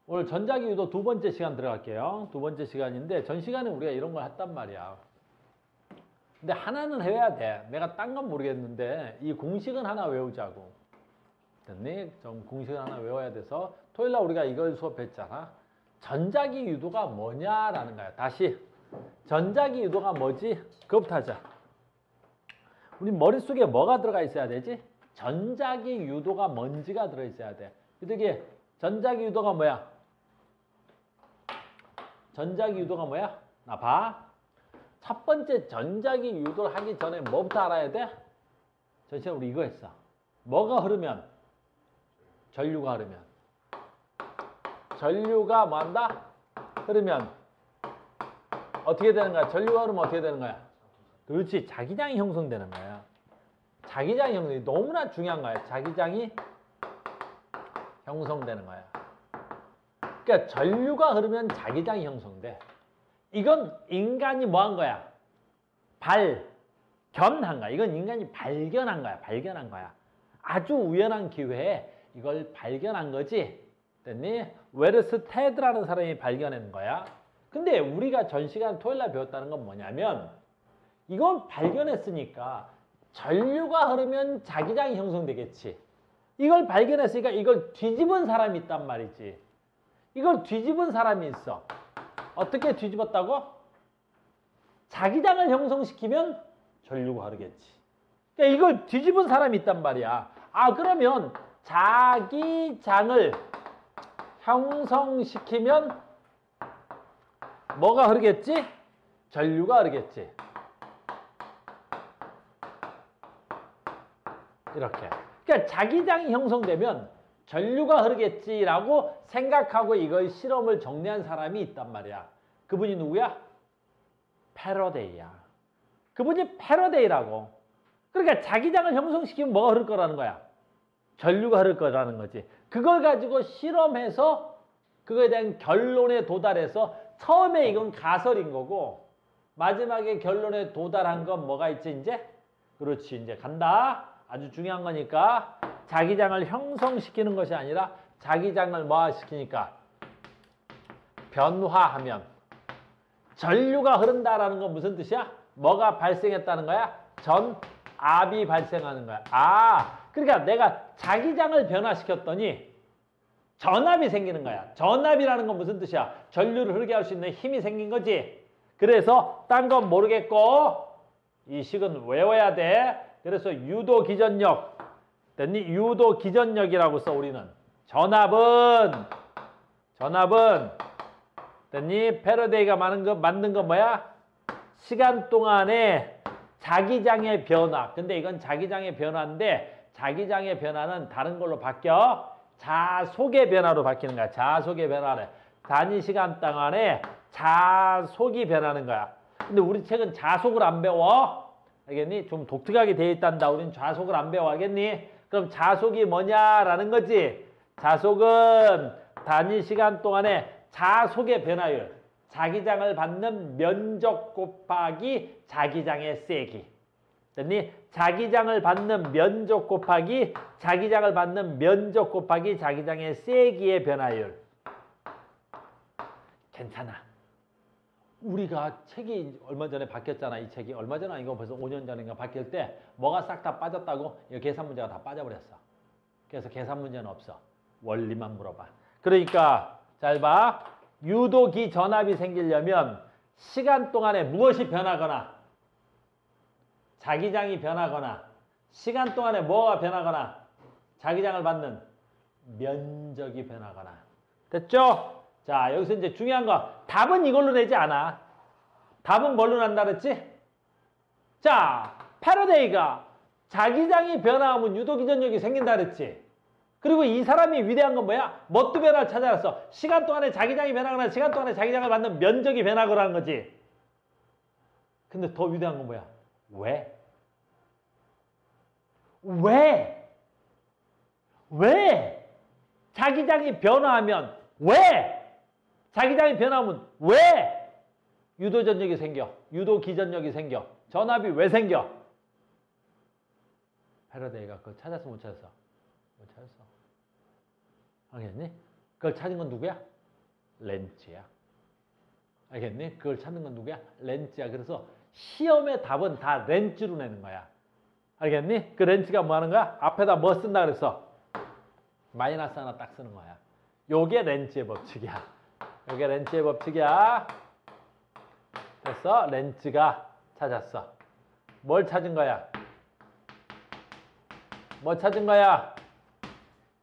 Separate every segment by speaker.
Speaker 1: 오늘 전자기 유도 두 번째 시간 들어갈게요. 두 번째 시간인데 전 시간에 우리가 이런 걸 했단 말이야. 근데 하나는 해야 돼. 내가 딴 건 모르겠는데 이 공식은 하나 외우자고. 됐니? 좀 공식을 하나 외워야 돼서 토요일날 우리가 이걸 수업했잖아. 전자기 유도가 뭐냐라는 거야. 다시 전자기 유도가 뭐지? 그것부터 하자. 우리 머릿속에 뭐가 들어가 있어야 되지? 전자기 유도가 뭔지가 들어있어야 돼. 이게 전자기 유도가 뭐야? 전자기 유도가 뭐야? 나 봐. 첫 번째 전자기 유도를 하기 전에 뭐부터 알아야 돼? 전시에 우리 이거 했어. 뭐가 흐르면? 전류가 흐르면. 전류가 뭐 한다? 흐르면 어떻게 되는 거야? 전류가 흐르면 어떻게 되는 거야? 그렇지. 자기장이 형성되는 거야. 자기장이 형성이 너무나 중요한 거야. 자기장이 형성되는 거야. 그러니까 전류가 흐르면 자기장이 형성돼. 이건 인간이 뭐 한 거야? 발견한 거야. 이건 인간이 발견한 거야. 발견한 거야. 아주 우연한 기회에 이걸 발견한 거지. 됐니? 웨르스 테드라는 사람이 발견한 거야. 근데 우리가 전 시간 토요일날 배웠다는 건 뭐냐면 이건 발견했으니까 전류가 흐르면 자기장이 형성되겠지. 이걸 발견했으니까 이걸 뒤집은 사람이 있단 말이지. 이걸 뒤집은 사람이 있어. 어떻게 뒤집었다고? 자기장을 형성시키면 전류가 흐르겠지. 그러니까 이걸 뒤집은 사람이 있단 말이야. 아, 그러면 자기장을 형성시키면 뭐가 흐르겠지? 전류가 흐르겠지. 이렇게. 그러니까 자기장이 형성되면 전류가 흐르겠지라고 생각하고 이걸 실험을 정리한 사람이 있단 말이야. 그분이 누구야? 패러데이야. 그분이 패러데이라고. 그러니까 자기장을 형성시키면 뭐가 흐를 거라는 거야? 전류가 흐를 거라는 거지. 그걸 가지고 실험해서 그거에 대한 결론에 도달해서 처음에 이건 가설인 거고 마지막에 결론에 도달한 건 뭐가 있지 이제? 그렇지. 이제 간다. 아주 중요한 거니까 자기장을 형성시키는 것이 아니라 자기장을 뭐시키니까 변화하면 전류가 흐른다라는 건 무슨 뜻이야? 뭐가 발생했다는 거야? 전압이 발생하는 거야. 아, 그러니까 내가 자기장을 변화시켰더니 전압이 생기는 거야. 전압이라는 건 무슨 뜻이야? 전류를 흐르게 할 수 있는 힘이 생긴 거지. 그래서 딴 건 모르겠고 이 식은 외워야 돼. 그래서 유도 기전력 됐니? 유도 기전력이라고 써 우리는. 전압은 됐니? 패러데이가 만든 거 뭐야? 시간 동안에 자기장의 변화. 근데 이건 자기장의 변화인데 자기장의 변화는 다른 걸로 바뀌어. 자속의 변화로 바뀌는 거야. 자속의 변화래. 단위 시간 동안에 자속이 변하는 거야. 근데 우리 책은 자속을 안 배워. 알겠니? 좀 독특하게 되어 있단다. 우린 자속을 안 배워. 알겠니? 그럼 자속이 뭐냐라는 거지. 자속은 단위 시간 동안에 자속의 변화율. 자기장을 받는 면적 곱하기 자기장의 세기. 됐니? 자기장을 받는 면적 곱하기 자기장을 받는 면적 곱하기 자기장의 세기의 변화율. 괜찮아. 우리가 책이 얼마 전에 바뀌었잖아. 이 책이 얼마 전 아니고 벌써 5년 전인가 바뀔 때 뭐가 싹 다 빠졌다고? 이 계산 문제가 다 빠져버렸어. 그래서 계산 문제는 없어. 원리만 물어봐. 그러니까 잘 봐. 유도기 전압이 생기려면 시간 동안에 무엇이 변하거나 자기장이 변하거나 시간 동안에 뭐가 변하거나 자기장을 받는 면적이 변하거나. 됐죠? 자, 여기서 이제 중요한 거 답은 이걸로 내지 않아. 답은 뭘로 난다 그랬지? 자, 패러데이가 자기장이 변화하면 유도기전력이 생긴다 그랬지? 그리고 이 사람이 위대한 건 뭐야? 뭣도 변화를 찾아냈어. 시간 동안에 자기장이 변하거나 시간 동안에 자기장을 받는 면적이 변하거라는 거지. 근데 더 위대한 건 뭐야? 왜? 왜? 자기장이 변화하면 왜? 자기장이 변하면 왜? 유도전력이 생겨. 유도기전력이 생겨. 전압이 왜 생겨? 패러데이가 그걸 찾았어 못 찾았어? 못 찾았어. 알겠니? 그걸 찾은 건 누구야? 렌즈야. 알겠니? 그걸 찾는 건 누구야? 렌즈야. 그래서 시험의 답은 다 렌즈로 내는 거야. 알겠니? 그 렌즈가 뭐 하는 거야? 앞에다 뭐 쓴다 그랬어? 마이너스 하나 딱 쓰는 거야. 요게 렌즈의 법칙이야. 요게 렌즈의 법칙이야. 됐어? 렌즈가 찾았어. 뭘 찾은 거야? 뭐 찾은 거야?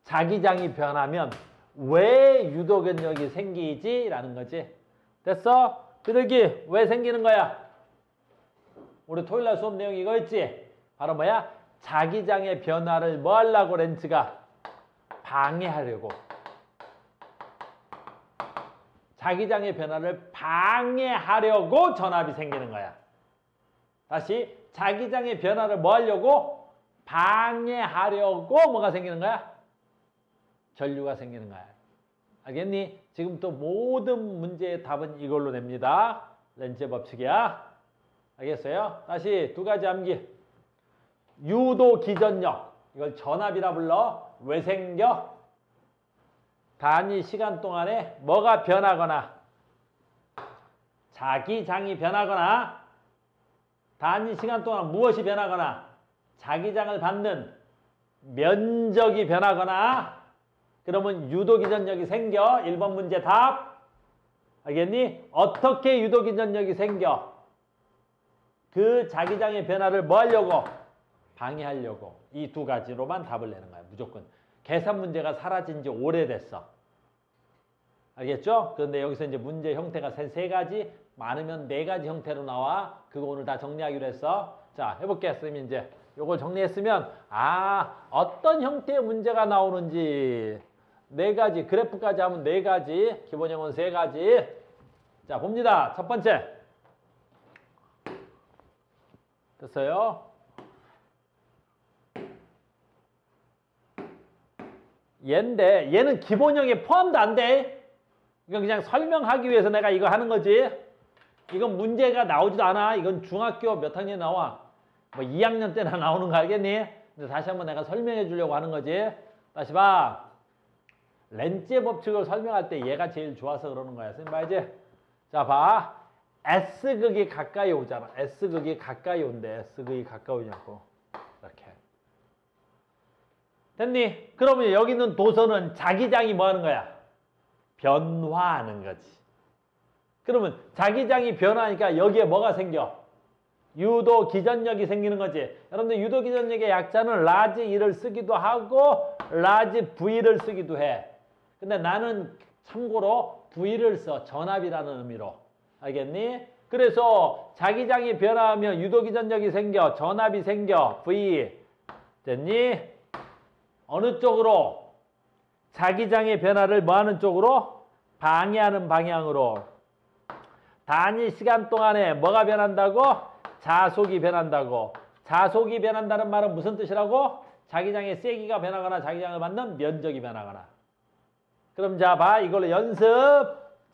Speaker 1: 자기장이 변하면 왜 유도근력이 생기지? 라는 거지. 됐어? 그러기 왜 생기는 거야? 우리 토요일날 수업 내용이 이거였지? 바로 뭐야? 자기장의 변화를 뭐 하려고 렌즈가? 방해하려고. 자기장의 변화를 방해하려고 전압이 생기는 거야. 다시 자기장의 변화를 뭐 하려고? 방해하려고 뭐가 생기는 거야? 전류가 생기는 거야. 알겠니? 지금부터 모든 문제의 답은 이걸로 냅니다. 렌즈의 법칙이야. 알겠어요? 다시 두 가지 암기. 유도 기전력. 이걸 전압이라 불러. 왜 생겨? 단위 시간 동안에 뭐가 변하거나 자기장이 변하거나 단위 시간 동안 무엇이 변하거나 자기장을 받는 면적이 변하거나 그러면 유도기전력이 생겨. 1번 문제 답. 알겠니? 어떻게 유도기전력이 생겨? 그 자기장의 변화를 뭐 하려고? 방해하려고. 이 두 가지로만 답을 내는 거야. 무조건. 계산 문제가 사라진 지 오래됐어. 알겠죠? 그런데 여기서 이제 문제 형태가 세 가지, 많으면 4가지 형태로 나와. 그거 오늘 다 정리하기로 했어. 자, 해볼게. 선생님 이제 요걸 정리했으면 어떤 형태의 문제가 나오는지 4가지, 그래프까지 하면 4가지, 기본형은 3가지. 자, 봅니다. 첫 번째. 됐어요? 얘인데 얘는 기본형에 포함도 안 돼. 이건 그냥 설명하기 위해서 내가 이거 하는 거지. 이건 문제가 나오지도 않아. 이건 중학교 몇 학년에 나와? 뭐 2학년 때나 나오는 거 알겠니? 근데 다시 한번 내가 설명해 주려고 하는 거지. 다시 봐. 렌즈의 법칙을 설명할 때 얘가 제일 좋아서 그러는 거야. 선생님 봐야지. 자, 봐. S극이 가까이 오잖아. S극이 가까이 온대. S극이 가까이 오냐고. 이렇게. 됐니? 그러면 여기 있는 도선은 자기장이 뭐 하는 거야? 변화하는 거지. 그러면 자기장이 변화하니까 여기에 뭐가 생겨? 유도 기전력이 생기는 거지. 여러분들 유도 기전력의 약자는 라지 E를 쓰기도 하고 라지 V를 쓰기도 해. 근데 나는 참고로 V를 써. 전압이라는 의미로. 알겠니? 그래서 자기장이 변화하면 유도 기전력이 생겨. 전압이 생겨. V. 됐니? 어느 쪽으로? 자기장의 변화를 뭐 하는 쪽으로? 방해하는 방향으로. 단위 시간 동안에 뭐가 변한다고? 자속이 변한다고. 자속이 변한다는 말은 무슨 뜻이라고? 자기장의 세기가 변하거나 자기장을 받는 면적이 변하거나. 그럼 자, 봐. 이걸로 연습.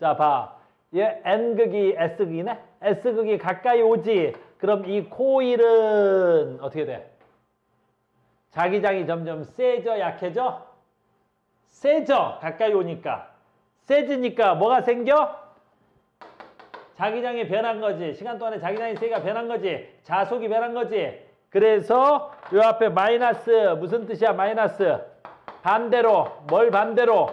Speaker 1: 자, 봐. 얘 N극이 S극이네? S극이 가까이 오지. 그럼 이 코일은 어떻게 돼? 자기장이 점점 세져, 약해져? 세져. 가까이 오니까. 세지니까 뭐가 생겨? 자기장이 변한 거지. 시간 동안에 자기장의 세기가 변한 거지. 자속이 변한 거지. 그래서 요 앞에 마이너스 무슨 뜻이야? 마이너스. 반대로. 뭘 반대로?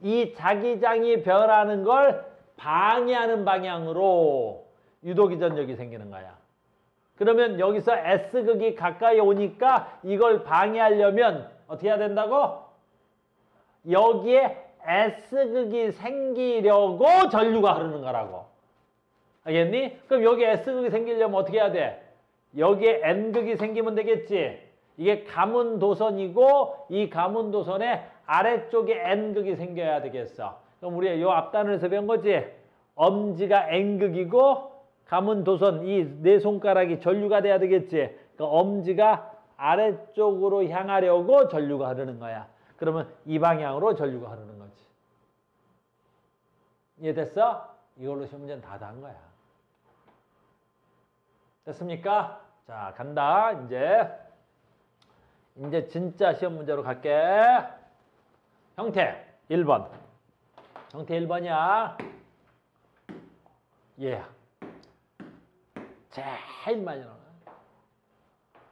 Speaker 1: 이 자기장이 변하는 걸 방해하는 방향으로 유도기전력이 생기는 거야. 그러면 여기서 S극이 가까이 오니까 이걸 방해하려면 어떻게 해야 된다고? 여기에 S극이 생기려고 전류가 흐르는 거라고. 알겠니? 그럼 여기 S극이 생기려면 어떻게 해야 돼? 여기에 N극이 생기면 되겠지. 이게 가문도선이고 이 가문도선의 아래쪽에 N극이 생겨야 되겠어. 그럼 우리가 요 앞단에서 배운 거지. 엄지가 N극이고 가문도선 이 네 손가락이 전류가 돼야 되겠지. 그 엄지가 아래쪽으로 향하려고 전류가 흐르는 거야. 그러면 이 방향으로 전류가 흐르는 거지. 이해됐어? 이걸로 시험 문제는 다 한 거야. 됐습니까? 자, 간다. 이제 진짜 시험 문제로 갈게. 형태 1번. 형태 1번이야. 얘야. 제일 많이 나오는 거야.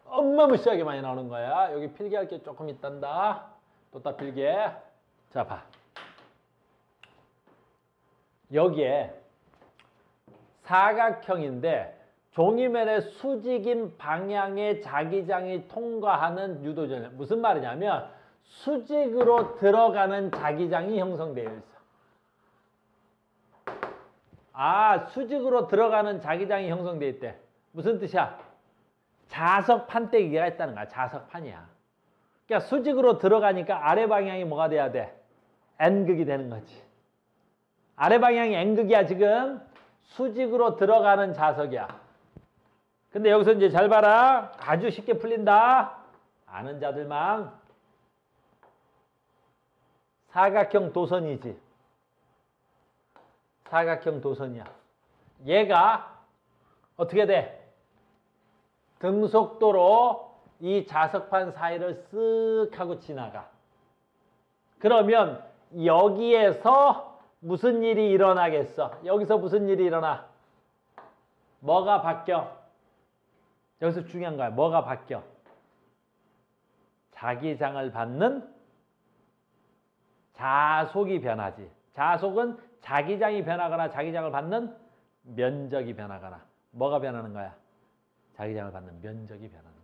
Speaker 1: 어마무시하게 많이 나오는 거야. 여기 필기할 게 조금 있단다. 또 다 필기해. 자, 봐. 여기에 사각형인데 종이면의 수직인 방향의 자기장이 통과하는 유도전력. 무슨 말이냐면 수직으로 들어가는 자기장이 형성되어 있어. 아, 수직으로 들어가는 자기장이 형성되어 있대. 무슨 뜻이야? 자석 판때기가 있다는 거야. 자석판이야. 그러니까 수직으로 들어가니까 아래 방향이 뭐가 돼야 돼? N극이 되는 거지. 아래 방향이 N극이야 지금. 수직으로 들어가는 자석이야. 근데 여기서 이제 잘 봐라. 아주 쉽게 풀린다. 아는 자들만. 사각형 도선이지. 사각형 도선이야. 얘가 어떻게 돼? 등속도로 이 자석판 사이를 쓱 하고 지나가. 그러면 여기에서 무슨 일이 일어나겠어? 여기서 무슨 일이 일어나? 뭐가 바뀌어? 여기서 중요한 거야. 뭐가 바뀌어? 자기장을 받는 자속이 변하지. 자속은 자기장이 변하거나 자기장을 받는 면적이 변하거나. 뭐가 변하는 거야? 자기장을 받는 면적이 변하는 거야.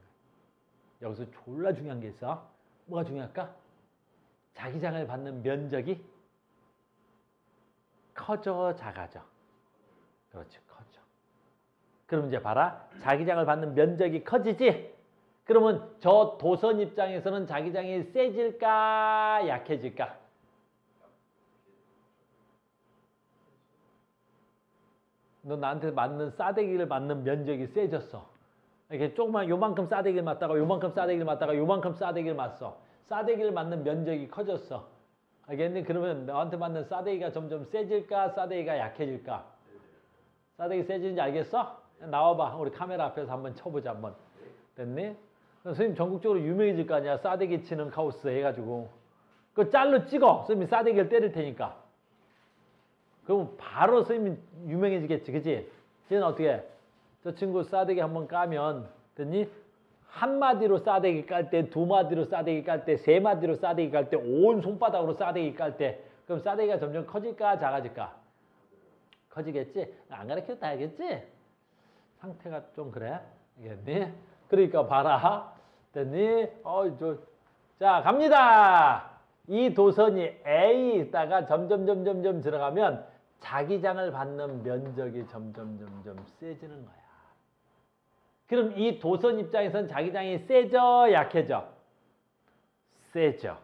Speaker 1: 여기서 졸라 중요한 게 있어. 뭐가 중요할까? 자기장을 받는 면적이 커져 작아져. 그렇지, 커져. 그럼 이제 봐라. 자기장을 받는 면적이 커지지? 그러면 저 도선 입장에서는 자기장이 세질까 약해질까? 너 나한테 맞는 싸대기를 맞는 면적이 세졌어. 이렇게 조그만 요만큼 싸대기를 맞다가 요만큼 싸대기를 맞다가 요만큼 싸대기를 맞어. 싸대기를 맞는 면적이 커졌어. 알겠니? 그러면 너한테 맞는 싸대기가 점점 세질까? 싸대기가 약해질까? 싸대기 세지는지 알겠어? 나와봐. 우리 카메라 앞에서 한번 쳐보자. 한번. 됐니? 선생님 전국적으로 유명해질 거 아니야. 싸대기 치는 카우스 해가지고. 그거 짤로 찍어. 선생님이 싸대기를 때릴 테니까. 그럼 바로 선생님이 유명해지겠지. 그치? 쟤는 어떻게 해? 저 친구 싸대기 한번 까면 됐니? 한 마디로 싸대기 깔 때, 두 마디로 싸대기 깔 때, 세 마디로 싸대기 깔 때, 온 손바닥으로 싸대기 깔 때 그럼 싸대기가 점점 커질까 작아질까? 커지겠지? 안 가르쳐도 다 알겠지? 상태가 좀 그래? 알겠니? 그러니까 봐라. 됐니? 자, 갑니다. 이 도선이 A 있다가 점점 들어가면 자기장을 받는 면적이 점점 세지는 거야. 그럼 이 도선 입장에서는 자기장이 세져 약해져? 세져.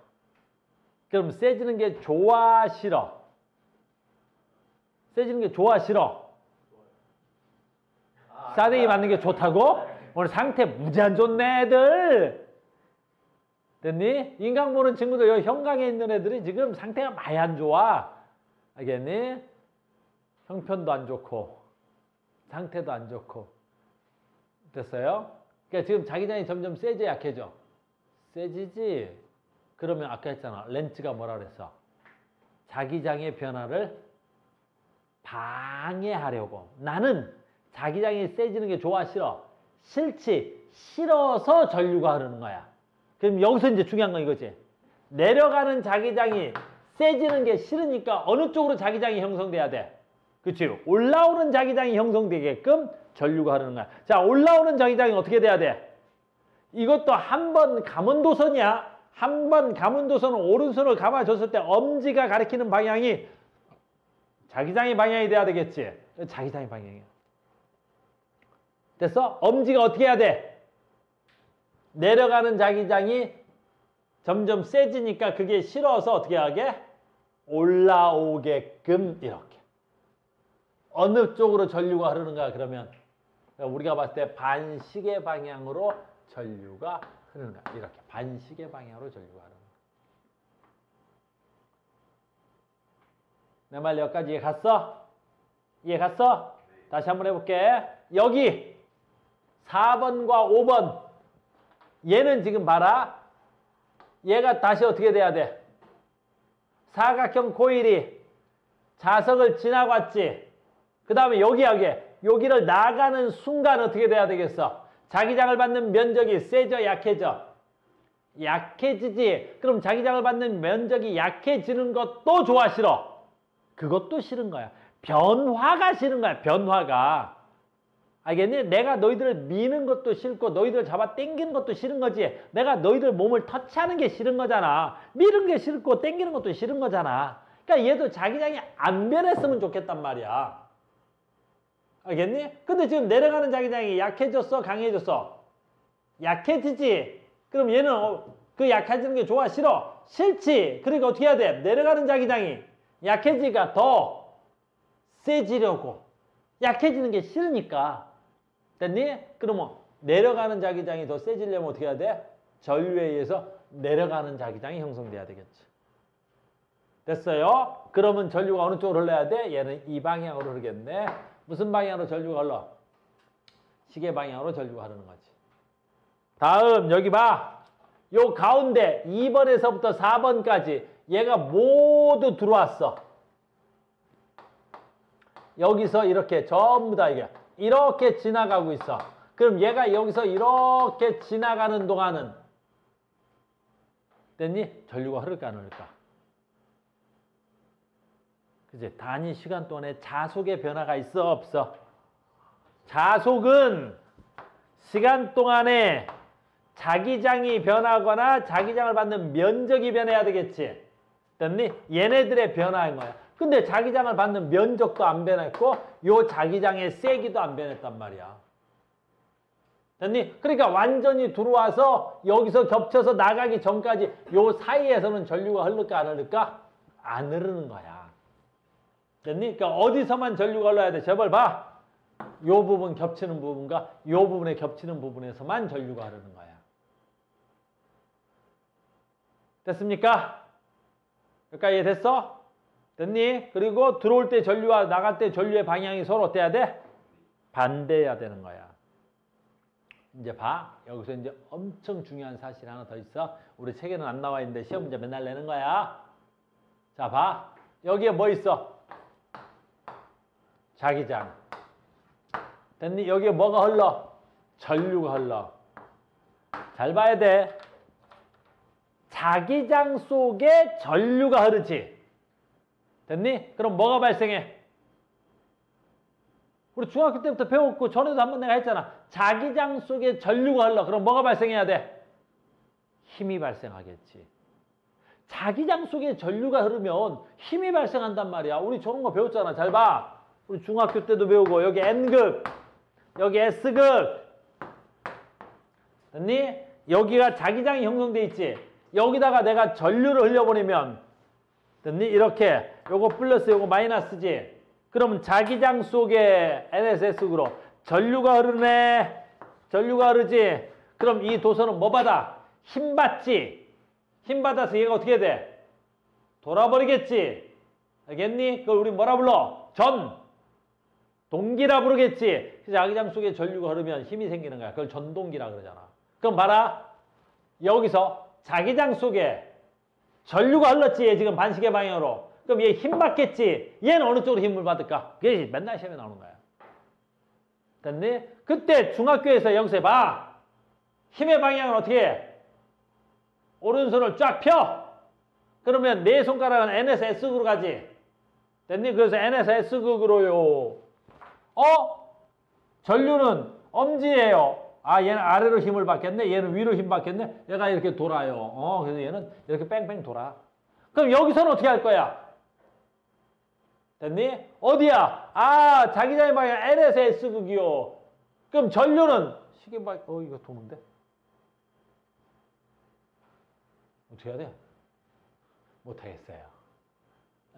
Speaker 1: 그럼 세지는 게 좋아 싫어? 세지는 게 좋아 싫어? 싸대기 맞는 게 좋다고? 오늘 상태 무지 안 좋네 애들. 됐니? 인강 보는 친구들 여기 형강에 있는 애들이 지금 상태가 많이 안 좋아. 알겠니? 형편도 안 좋고 상태도 안 좋고. 됐어요? 그러니까 지금 자기장이 점점 세져 약해져? 세지지? 그러면 아까 했잖아. 렌츠가 뭐라 그랬어? 자기장의 변화를 방해하려고. 나는 자기장이 세지는 게 좋아 싫어? 싫지. 싫어서 전류가 흐르는 거야. 그럼 여기서 이제 중요한 건 이거지. 내려가는 자기장이 세지는 게 싫으니까 어느 쪽으로 자기장이 형성돼야 돼? 그치? 올라오는 자기장이 형성되게끔 전류가 흐르는 거야. 자, 올라오는 자기장이 어떻게 돼야 돼? 이것도 한 번 감은도선이야. 한 번 감은도선은 오른손을 감아줬을 때 엄지가 가리키는 방향이 자기장의 방향이 돼야 되겠지? 자기장의 방향이야. 됐어? 엄지가 어떻게 해야 돼? 내려가는 자기장이 점점 세지니까 그게 싫어서 어떻게 하게? 올라오게끔 이렇게. 어느 쪽으로 전류가 흐르는가 그러면 우리가 봤을 때 반시계 방향으로 전류가 흐르는 거야. 이렇게 반시계 방향으로 전류가 흐르는 거야. 내 말 여기까지 이해 갔어? 이해 갔어? 다시 한번 해볼게. 여기 4번과 5번 얘는 지금 봐라. 얘가 다시 어떻게 돼야 돼? 사각형 코일이 자석을 지나고 왔지. 그 다음에 여기를 나가는 순간 어떻게 돼야 되겠어? 자기장을 받는 면적이 세져, 약해져? 약해지지. 그럼 자기장을 받는 면적이 약해지는 것도 좋아, 싫어? 그것도 싫은 거야. 변화가 싫은 거야, 변화가. 알겠니? 내가 너희들을 미는 것도 싫고 너희들을 잡아 당기는 것도 싫은 거지. 내가 너희들 몸을 터치하는 게 싫은 거잖아. 미는 게 싫고 당기는 것도 싫은 거잖아. 그러니까 얘도 자기장이 안 변했으면 좋겠단 말이야. 알겠니? 근데 지금 내려가는 자기장이 약해졌어, 강해졌어? 약해지지. 그럼 얘는 그 약해지는 게 좋아, 싫어? 싫지. 그러니까 어떻게 해야 돼? 내려가는 자기장이 약해지니까 더 세지려고. 약해지는 게 싫으니까. 됐니? 그러면 내려가는 자기장이 더 세지려면 어떻게 해야 돼? 전류에 의해서 내려가는 자기장이 형성돼야 되겠지. 됐어요? 그러면 전류가 어느 쪽으로 흘러야 돼? 얘는 이 방향으로 흐르겠네. 무슨 방향으로 전류가 흘러? 시계 방향으로 전류가 흐르는 거지. 다음 여기 봐. 요 가운데 2번에서부터 4번까지 얘가 모두 들어왔어. 여기서 이렇게 전부 다 이렇게 지나가고 있어. 그럼 얘가 여기서 이렇게 지나가는 동안은 됐니? 전류가 흐를까 안 흐를까? 그치? 단위 시간 동안에 자속의 변화가 있어, 없어? 자속은 시간 동안에 자기장이 변하거나 자기장을 받는 면적이 변해야 되겠지. 됐니? 얘네들의 변화인 거야. 근데 자기장을 받는 면적도 안 변했고 요 자기장의 세기도 안 변했단 말이야. 됐니? 그러니까 완전히 들어와서 여기서 겹쳐서 나가기 전까지 요 사이에서는 전류가 흐를까 안 흐를까? 안 흐르는 거야. 됐니? 그러니까 어디서만 전류가 흘러야 돼? 제발 봐. 요 부분 겹치는 부분과 요 부분에 겹치는 부분에서만 전류가 흐르는 거야. 됐습니까? 여기까지 이해됐어? 됐니? 그리고 들어올 때 전류와 나갈 때 전류의 방향이 서로 어때야 돼? 반대해야 되는 거야. 이제 봐. 여기서 이제 엄청 중요한 사실 하나 더 있어. 우리 책에는 안 나와 있는데 시험 문제 맨날 내는 거야. 자, 봐. 여기에 뭐 있어? 자기장. 됐니? 여기에 뭐가 흘러? 전류가 흘러. 잘 봐야 돼. 자기장 속에 전류가 흐르지. 됐니? 그럼 뭐가 발생해? 우리 중학교 때부터 배웠고 전에도 한번 내가 했잖아. 자기장 속에 전류가 흘러. 그럼 뭐가 발생해야 돼? 힘이 발생하겠지. 자기장 속에 전류가 흐르면 힘이 발생한단 말이야. 우리 저런 거 배웠잖아. 잘 봐. 우리 중학교 때도 배우고 여기 N극, 여기 S극. 됐니? 여기가 자기장이 형성돼 있지. 여기다가 내가 전류를 흘려보내면 됐니? 이렇게 요거 플러스 요거 마이너스지. 그러면 자기장 속에 NSS극으로 전류가 흐르네. 전류가 흐르지. 그럼 이 도선은 뭐 받아? 힘 받지. 힘 받아서 얘가 어떻게 돼? 돌아버리겠지. 알겠니? 그걸 우리 뭐라 불러? 전동기라 부르겠지. 자기장 속에 전류가 흐르면 힘이 생기는 거야. 그걸 전동기라 그러잖아. 그럼 봐라. 여기서 자기장 속에 전류가 흘렀지. 얘 지금 반시계 방향으로. 그럼 얘 힘 받겠지. 얘는 어느 쪽으로 힘을 받을까? 그게 맨날 시험에 나오는 거야. 됐니? 그때 중학교에서 여기서 봐. 힘의 방향은 어떻게 해? 오른손을 쫙 펴. 그러면 내 손가락은 NSS극으로 가지. 됐니? 그래서 NSS극으로요. 전류는 엄지예요. 아, 얘는 아래로 힘을 받겠네. 얘는 위로 힘 받겠네. 얘가 이렇게 돌아요. 그래서 얘는 이렇게 뺑뺑 돌아. 그럼 여기서는 어떻게 할 거야? 됐니? 어디야? 아, 자기장의 방향 NSS극이요. 그럼 전류는 시계 방향, 이거 도는데? 어떻게 해야 돼? 못하겠어요.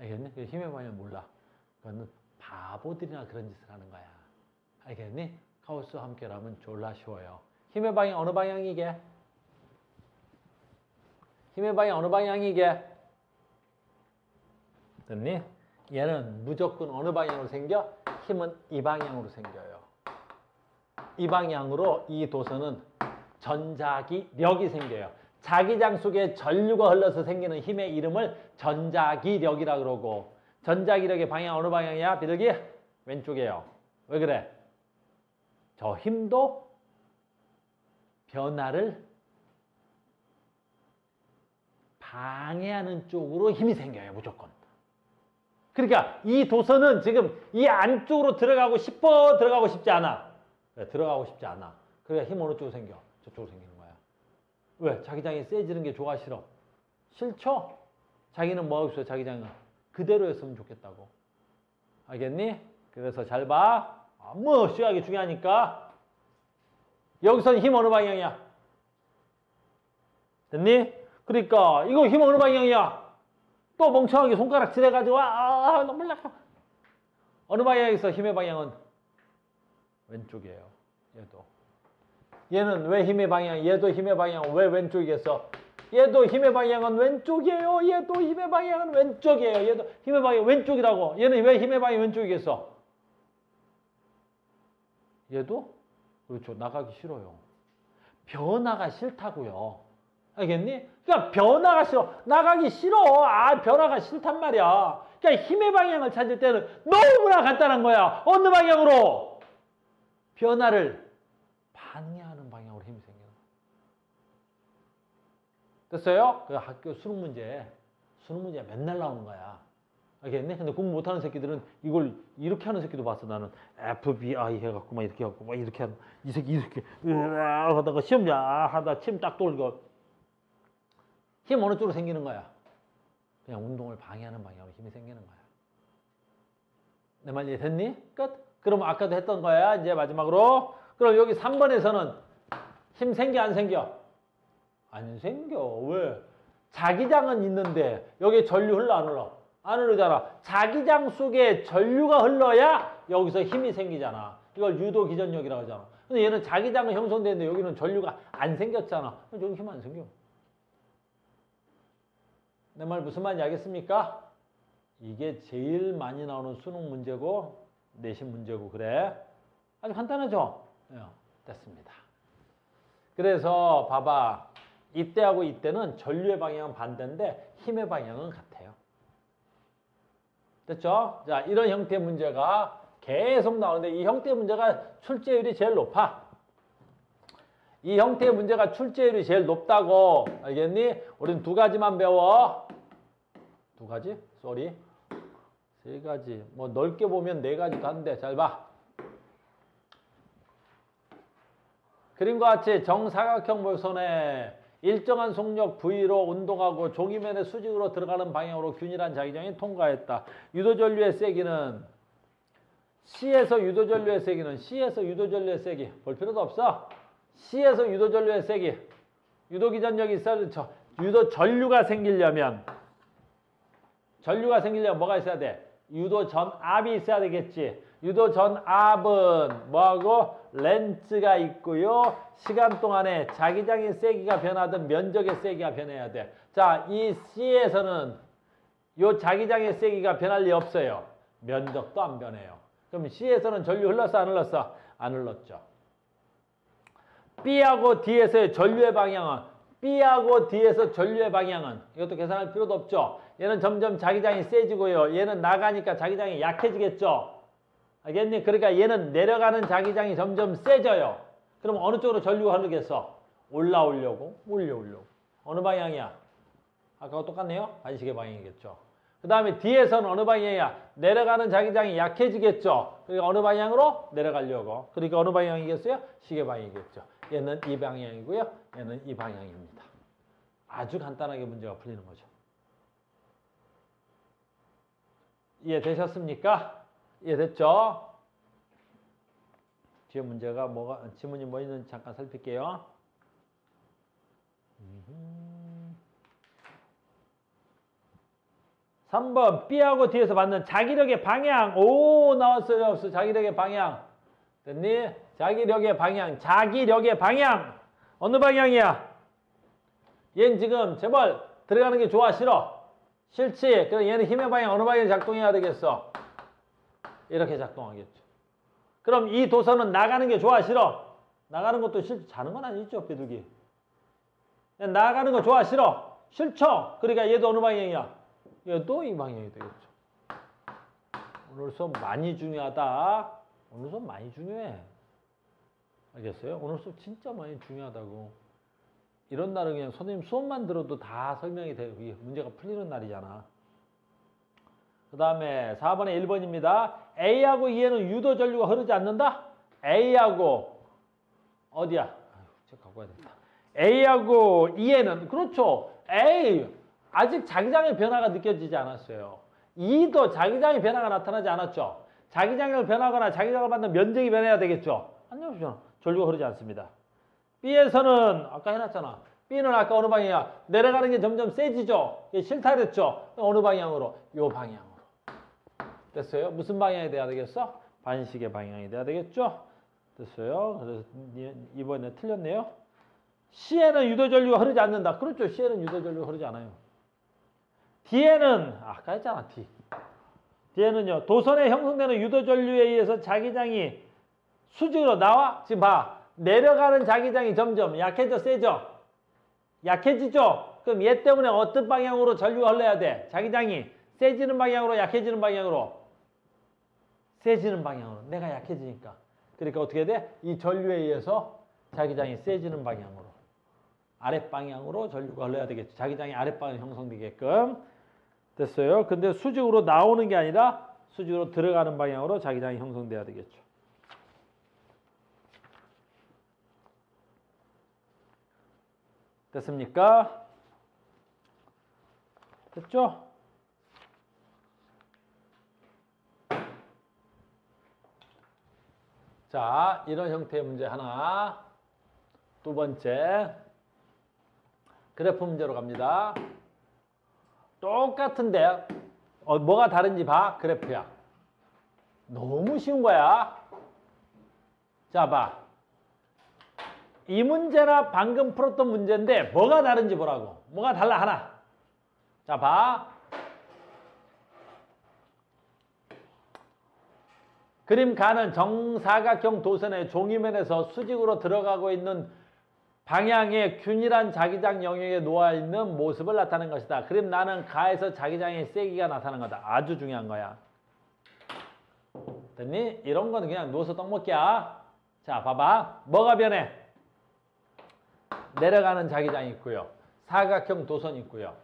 Speaker 1: 알겠니? 힘의 방향 몰라. 그거는 바보들이나 그런 짓을 하는 거야. 알겠니? 카오스와 함께라면 졸라 쉬워요. 힘의 방향 어느 방향이게? 힘의 방향 어느 방향이게? 됐니? 얘는 무조건 어느 방향으로 생겨? 힘은 이 방향으로 생겨요. 이 방향으로 이 도선은 전자기력이 생겨요. 자기장 속에 전류가 흘러서 생기는 힘의 이름을 전자기력이라 그러고, 전자기력의 방향 어느 방향이야? 비둘기? 왼쪽이에요. 왜 그래? 저 힘도 변화를 방해하는 쪽으로 힘이 생겨요. 무조건. 그러니까 이 도선은 지금 이 안쪽으로 들어가고 싶어? 들어가고 싶지 않아? 왜? 들어가고 싶지 않아. 그러니까 힘 어느 쪽으로 생겨? 저쪽으로 생기는 거야. 왜? 자기장이 세지는 게 좋아 싫어? 싫죠? 자기는 뭐 하고 있어? 자기장은 그대로였으면 좋겠다고. 알겠니? 그래서 잘 봐. 뭐 시각이 중요하니까. 여기서는 힘 어느 방향이야? 됐니? 그러니까 이거 힘 어느 방향이야? 또 멍청하게 손가락 칠해가지고 너무 몰라. 어느 방향에서 힘의 방향은 왼쪽이에요. 얘도. 얘는 왜 힘의 방향? 얘도 힘의 방향 왜 왼쪽이겠어? 얘도 힘의 방향은 왼쪽이에요. 얘도 힘의 방향은 왼쪽이에요. 얘도 힘의 방향 왼쪽이라고. 얘는 왜 힘의 방향이 왼쪽이겠어? 얘도 그렇죠. 나가기 싫어요. 변화가 싫다고요. 알겠니? 그러니까 변화가 싫어. 나가기 싫어. 변화가 싫단 말이야. 그러니까 힘의 방향을 찾을 때는 너무나 간단한 거야. 어느 방향으로? 변화를 방해하는 방향으로 힘이 생겨요. 됐어요? 그 학교 수능 문제 맨날 나오는 거야. 알겠니? 근데 공부 못하는 새끼들은 이걸 이렇게 하는 새끼도 봤어. 나는 FBI 해갖고 막 이렇게 하고 막 이렇게 하는 이 새끼 이렇게 하다가 시험 하다 침 딱 돌고 힘 어느 쪽으로 생기는 거야? 그냥 운동을 방해하는 방향으로 힘이 생기는 거야. 내 말 이해됐니? 끝. 그럼 아까도 했던 거야. 이제 마지막으로. 그럼 여기 3번에서는 힘 생겨 안 생겨? 안 생겨. 왜? 자기장은 있는데 여기 전류 흘러 안 흘러? 안 흐르잖아. 자기장 속에 전류가 흘러야 여기서 힘이 생기잖아. 이걸 유도 기전력이라고 하잖아. 근데 얘는 자기장은 형성되는데 여기는 전류가 안 생겼잖아. 여기 힘 안 생겨. 내 말 무슨 말인지 알겠습니까? 이게 제일 많이 나오는 수능 문제고 내신 문제고 그래. 아주 간단하죠? 네, 됐습니다. 그래서 봐봐. 이때하고 이때는 전류의 방향은 반대인데 힘의 방향은 같아요. 됐죠? 자, 이런 형태의 문제가 계속 나오는데 이 형태의 문제가 출제율이 제일 높아. 이 형태의 문제가 출제율이 제일 높다고. 알겠니? 우린 두 가지만 배워. 두 가지? 쏘리. 세 가지. 뭐 넓게 보면 네 가지도 한데 잘 봐. 그림과 같이 정사각형 볼선에 일정한 속력 V로 운동하고 종이면의 수직으로 들어가는 방향으로 균일한 자기장이 통과했다. 유도전류의 세기는 C에서 유도전류의 세기는 C에서 유도전류의 세기 볼 필요도 없어. C에서 유도전류의 세기 유도기전력이 있어야 유도전류가 생기려면 뭐가 있어야 돼? 유도전압이 있어야 되겠지. 유도전압은 뭐하고? 렌즈가 있고요. 시간 동안에 자기장의 세기가 변하든 면적의 세기가 변해야 돼. 자, 이 C에서는 요 자기장의 세기가 변할 리 없어요. 면적도 안 변해요. 그럼 C에서는 전류 흘렀어 안 흘렀어? 안 흘렀죠. B하고 D에서의 전류의 방향은 이것도 계산할 필요도 없죠. 얘는 점점 자기장이 세지고요. 얘는 나가니까 자기장이 약해지겠죠. 알겠니? 그러니까 얘는 내려가는 자기장이 점점 세져요. 그럼 어느 쪽으로 전류가 흐르겠어? 올라오려고? 올려오려고. 어느 방향이야? 아까와 똑같네요? 반시계 방향이겠죠. 그 다음에 D에서는 어느 방향이야? 내려가는 자기장이 약해지겠죠. 그러니까 어느 방향으로? 내려가려고. 그러니까 어느 방향이겠어요? 시계 방향이겠죠. 얘는 이 방향이고요. 얘는 이 방향입니다. 아주 간단하게 문제가 풀리는 거죠. 이해되셨습니까? 이해됐죠? 뒤에 문제가 지문이 뭐 있는지 잠깐 살필게요. 3번 B하고 D에서 받는 자기력의 방향. 오, 나왔어요. 없어. 자기력의 방향. 됐니? 자기력의 방향. 어느 방향이야? 얘는 지금 제발 들어가는 게 좋아 싫어? 싫지? 그럼 얘는 힘의 방향 어느 방향에 작동해야 되겠어? 이렇게 작동하겠죠. 그럼 이 도선은 나가는 게 좋아 싫어? 나가는 것도 자는 건 아니죠, 비둘기. 나가는 거 좋아 싫어? 싫죠? 그러니까 얘도 어느 방향이야? 얘도 이 방향이 되겠죠. 오늘 수업 많이 중요하다. 오늘 수업 많이 중요해. 알겠어요? 오늘 수업 진짜 많이 중요하다고. 이런 날은 그냥 선생님 수업만 들어도 다 설명이 되고 문제가 풀리는 날이잖아. 그 다음에 4번에 1번입니다. A하고 E에는 유도 전류가 흐르지 않는다? A하고 어디야? 아유, 제가 갖고 와야 되겠다. A하고 E에는 그렇죠. A 아직 자기장의 변화가 느껴지지 않았어요. E도 자기장의 변화가 나타나지 않았죠. 자기장을 변하거나 자기장을 받는 면적이 변해야 되겠죠. 아니요, 전류가 흐르지 않습니다. B에서는 아까 해놨잖아. B는 아까 어느 방향이야? 내려가는 게 점점 세지죠. 싫다 그랬죠. 어느 방향으로? 요 방향으로. 됐어요? 무슨 방향이 돼야 되겠어? 반시계 방향이 돼야 되겠죠? 됐어요? 그래서 이번에 틀렸네요. C에는 유도전류가 흐르지 않는다. 그렇죠. C에는 유도전류가 흐르지 않아요. D에는 아까 했잖아. D에는요. 도선에 형성되는 유도전류에 의해서 자기장이 수직으로 나와. 지금 봐. 내려가는 자기장이 점점 약해져 세져. 약해지죠. 그럼 얘 때문에 어떤 방향으로 전류가 흘러야 돼? 자기장이 세지는 방향으로 약해지는 방향으로? 세지는 방향으로. 내가 약해지니까. 그러니까 어떻게 돼? 이 전류에 의해서 자기장이 세지는 방향으로. 아랫방향으로 전류가 흘러야 되겠죠. 자기장이 아랫방향 형성되게끔. 됐어요. 근데 수직으로 나오는 게 아니라 수직으로 들어가는 방향으로 자기장이 형성돼야 되겠죠. 됐습니까? 됐죠? 자, 이런 형태의 문제 하나. 두 번째. 그래프 문제로 갑니다. 똑같은데 뭐가 다른지 봐. 그래프야. 너무 쉬운 거야. 자, 봐. 이 문제나 방금 풀었던 문제인데 뭐가 다른지 보라고. 뭐가 달라 하나. 자, 봐. 그림 가는 정사각형 도선의 종이면에서 수직으로 들어가고 있는 방향의 균일한 자기장 영역에 놓아있는 모습을 나타내는 것이다. 그림 나는 가에서 자기장의 세기가 나타나는 거다. 아주 중요한 거야. 됐니? 이런 거는 그냥 누워서 떡먹기야. 자, 봐봐. 뭐가 변해? 내려가는 자기장이 있고요. 사각형 도선이 있고요.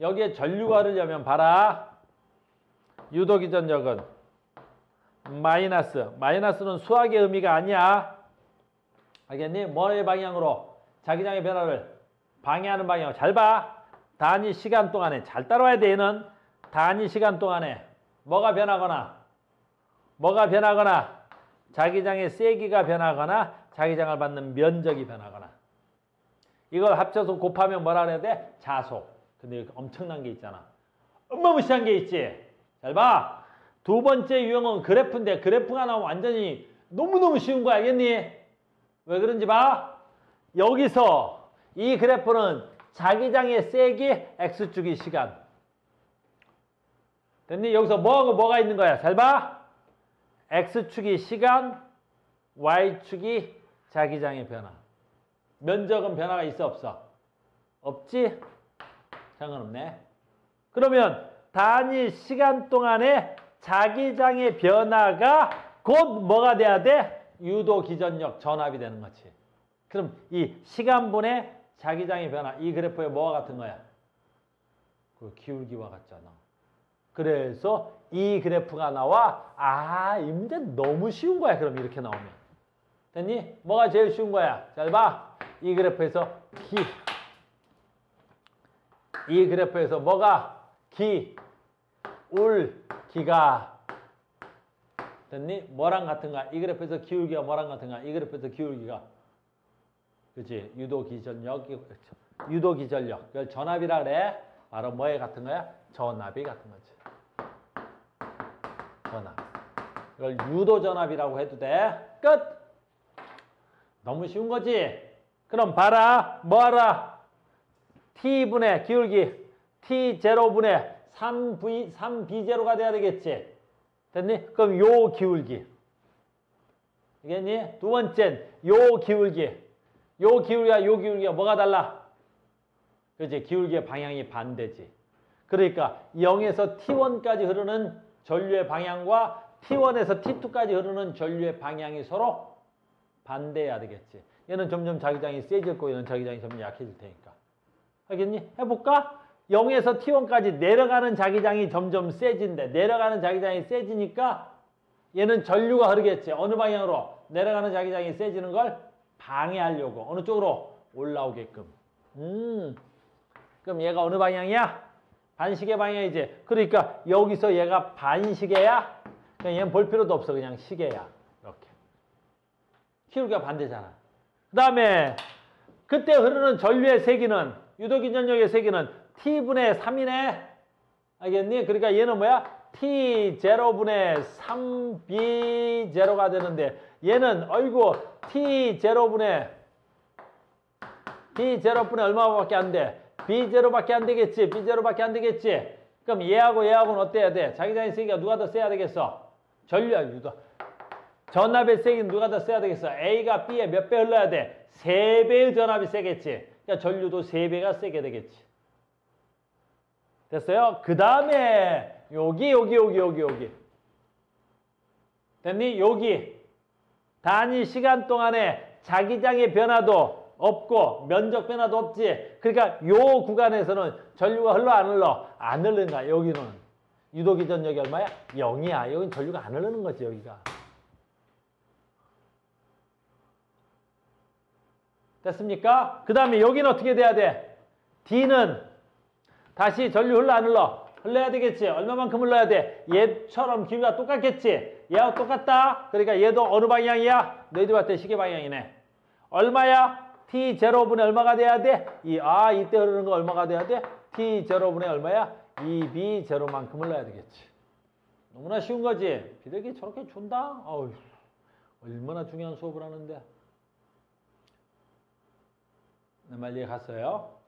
Speaker 1: 여기에 전류가 흐르려면 봐라. 유도기전력은 마이너스. 마이너스는 수학의 의미가 아니야. 알겠니? 뭐의 방향으로? 자기장의 변화를 방해하는 방향으로. 잘 봐. 단위 시간 동안에 잘 따라와야 돼. 얘는 단위 시간 동안에 뭐가 변하거나 자기장의 세기가 변하거나 자기장을 받는 면적이 변하거나 이걸 합쳐서 곱하면 뭐라 그래야 돼? 자속. 근데 여기 엄청난 게 있잖아. 어마무시한 게 있지. 잘 봐. 두 번째 유형은 그래프인데 그래프가 나오면 완전히 너무너무 쉬운 거 알겠니? 왜 그런지 봐. 여기서 이 그래프는 자기장의 세기, X축이 시간. 됐니? 여기서 뭐하고 뭐가 있는 거야? 잘 봐. X축이 시간, Y축이 자기장의 변화. 면적은 변화가 있어 없어? 없지? 상관없네. 그러면 단위 시간 동안에 자기장의 변화가 곧 뭐가 돼야 돼? 유도기전력 전압이 되는 거지. 그럼 이 시간분의 자기장의 변화, 이 그래프에 뭐와 같은 거야? 그 기울기와 같잖아. 그래서 이 그래프가 나와. 아, 이 문제 너무 쉬운 거야. 그럼 이렇게 나오면. 됐니? 뭐가 제일 쉬운 거야? 잘 봐. 이 그래프에서 이 그래프에서 뭐가? 기울기가. 됐니? 뭐랑 같은가? 이 그래프에서 기울기가 뭐랑 같은가? 이 그래프에서 기울기가. 그치? 유도기전력. 그걸 전압이라 그래. 바로 뭐에 같은 거야? 전압이 같은 거지. 전압. 이걸 유도전압이라고 해도 돼. 끝! 너무 쉬운 거지? 그럼 봐라. 뭐 하라? T분의 기울기. T0분의 3B0가 돼야 되겠지. 됐니? 그럼 요 기울기. 알겠니? 두 번째는 요 기울기. 요 기울기가 뭐가 달라? 그렇지? 기울기의 방향이 반대지. 그러니까 0에서 T1까지 흐르는 전류의 방향과 T1에서 T2까지 흐르는 전류의 방향이 서로 반대해야 되겠지. 얘는 점점 자기장이 세질 거고 얘는 자기장이 점점 약해질 테니까. 알겠니? 해볼까? 0에서 T1까지 내려가는 자기장이 점점 세진대. 내려가는 자기장이 세지니까 얘는 전류가 흐르겠지. 어느 방향으로? 내려가는 자기장이 세지는 걸 방해하려고. 어느 쪽으로? 올라오게끔. 그럼 얘가 어느 방향이야? 반시계 방향이지. 그러니까 여기서 얘가 반시계야? 그냥 얘는 볼 필요도 없어. 그냥 시계야. 이렇게. 기울기가 반대잖아. 그 다음에 그때 흐르는 전류의 세기는 유도기 전력의 세기는 T분의 3이네. 알겠니? 그러니까 얘는 뭐야? T0분의 3B0가 되는데 얘는 어이구 T0분의 얼마밖에 안 돼? B0밖에 안 되겠지. B0밖에 안 되겠지. 그럼 얘하고 얘하고는 어때야 돼? 자기장의 세기가 누가 더 세야 되겠어? 전압의 세기는 누가 더 세야 되겠어? A가 B에 몇 배 흘러야 돼? 3배의 전압이 세겠지. 그러니까 전류도 3배가 세게 되겠지. 됐어요? 그 다음에 여기. 됐니? 여기. 단위 시간 동안에 자기장의 변화도 없고 면적 변화도 없지. 그러니까 요 구간에서는 전류가 흘러 안 흘러? 안 흐르는 거야. 여기는. 유도기 전력이 얼마야? 0이야. 여기는 전류가 안 흐르는 거지. 여기가. 됐습니까? 그 다음에 여기는 어떻게 돼야 돼? D는 다시 전류 흘러 안 흘러? 흘러야 되겠지. 얼마만큼 흘러야 돼? 얘처럼 기울기가 똑같겠지. 얘하고 똑같다. 그러니까 얘도 어느 방향이야? 너희들 봤을 때 시계 방향이네. 얼마야? T0분의 얼마가 돼야 돼? 이때 흐르는 거 얼마가 돼야 돼? T0분의 얼마야? 2B0만큼 흘러야 되겠지. 너무나 쉬운 거지. 비둘기 저렇게 준다? 어휴, 얼마나 중요한 수업을 하는데. 내 말 이해 갔어요?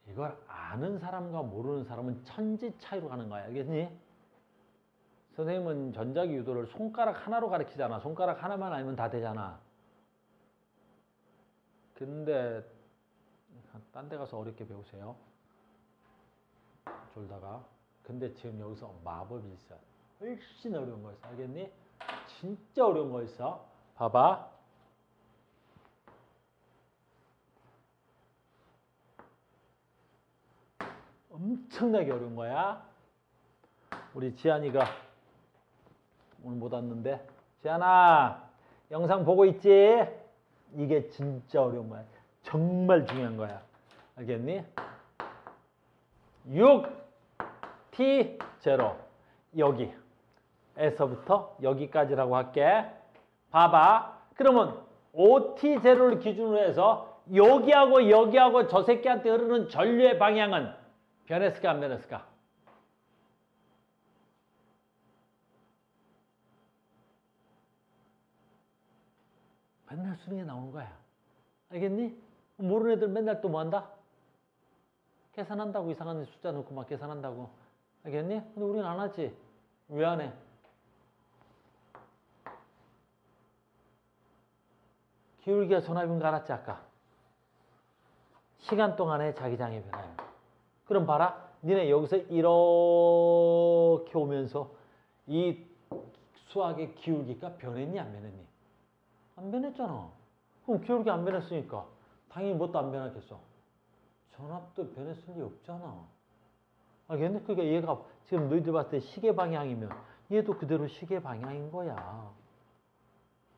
Speaker 1: 이걸 아는 사람과 모르는 사람은 천지 차이로 가는 거야. 알겠니? 선생님은 전자기 유도를 손가락 하나로 가르치잖아. 손가락 하나만 알면 다 되잖아. 근데 딴 데 가서 어렵게 배우세요. 졸다가. 근데 지금 여기서 마법이 있어. 훨씬 어려운 거 있어. 알겠니? 진짜 어려운 거 있어. 봐봐. 엄청나게 어려운 거야. 우리 지안이가 오늘 못 왔는데. 지안아, 영상 보고 있지? 이게 진짜 어려운 거야. 정말 중요한 거야. 알겠니? 6T0 여기에서부터 여기까지라고 할게. 봐봐. 그러면 5T0를 기준으로 해서 여기하고 여기하고 저 새끼한테 흐르는 전류의 방향은 변했을까 안 변했을까? 맨날 수능에 나오는 거야. 알겠니? 모르는 애들 맨날 또 뭐 한다? 계산한다고. 이상한 숫자 넣고 막 계산한다고. 알겠니? 근데 우리는 안 하지. 왜 안 해? 기울기가 전압인 거 알았지 아까? 시간 동안에 자기장의 변화예요. 그럼 봐라. 니네 여기서 이렇게 오면서 이 수학의 기울기가 변했니 안 변했니? 안 변했잖아. 그럼 기울기 안 변했으니까 당연히 뭣도 안 변하겠어. 전압도 변했을 리 없잖아. 알겠니? 그러니까 얘가 지금 너희들 봤을 때 시계 방향이면 얘도 그대로 시계 방향인 거야.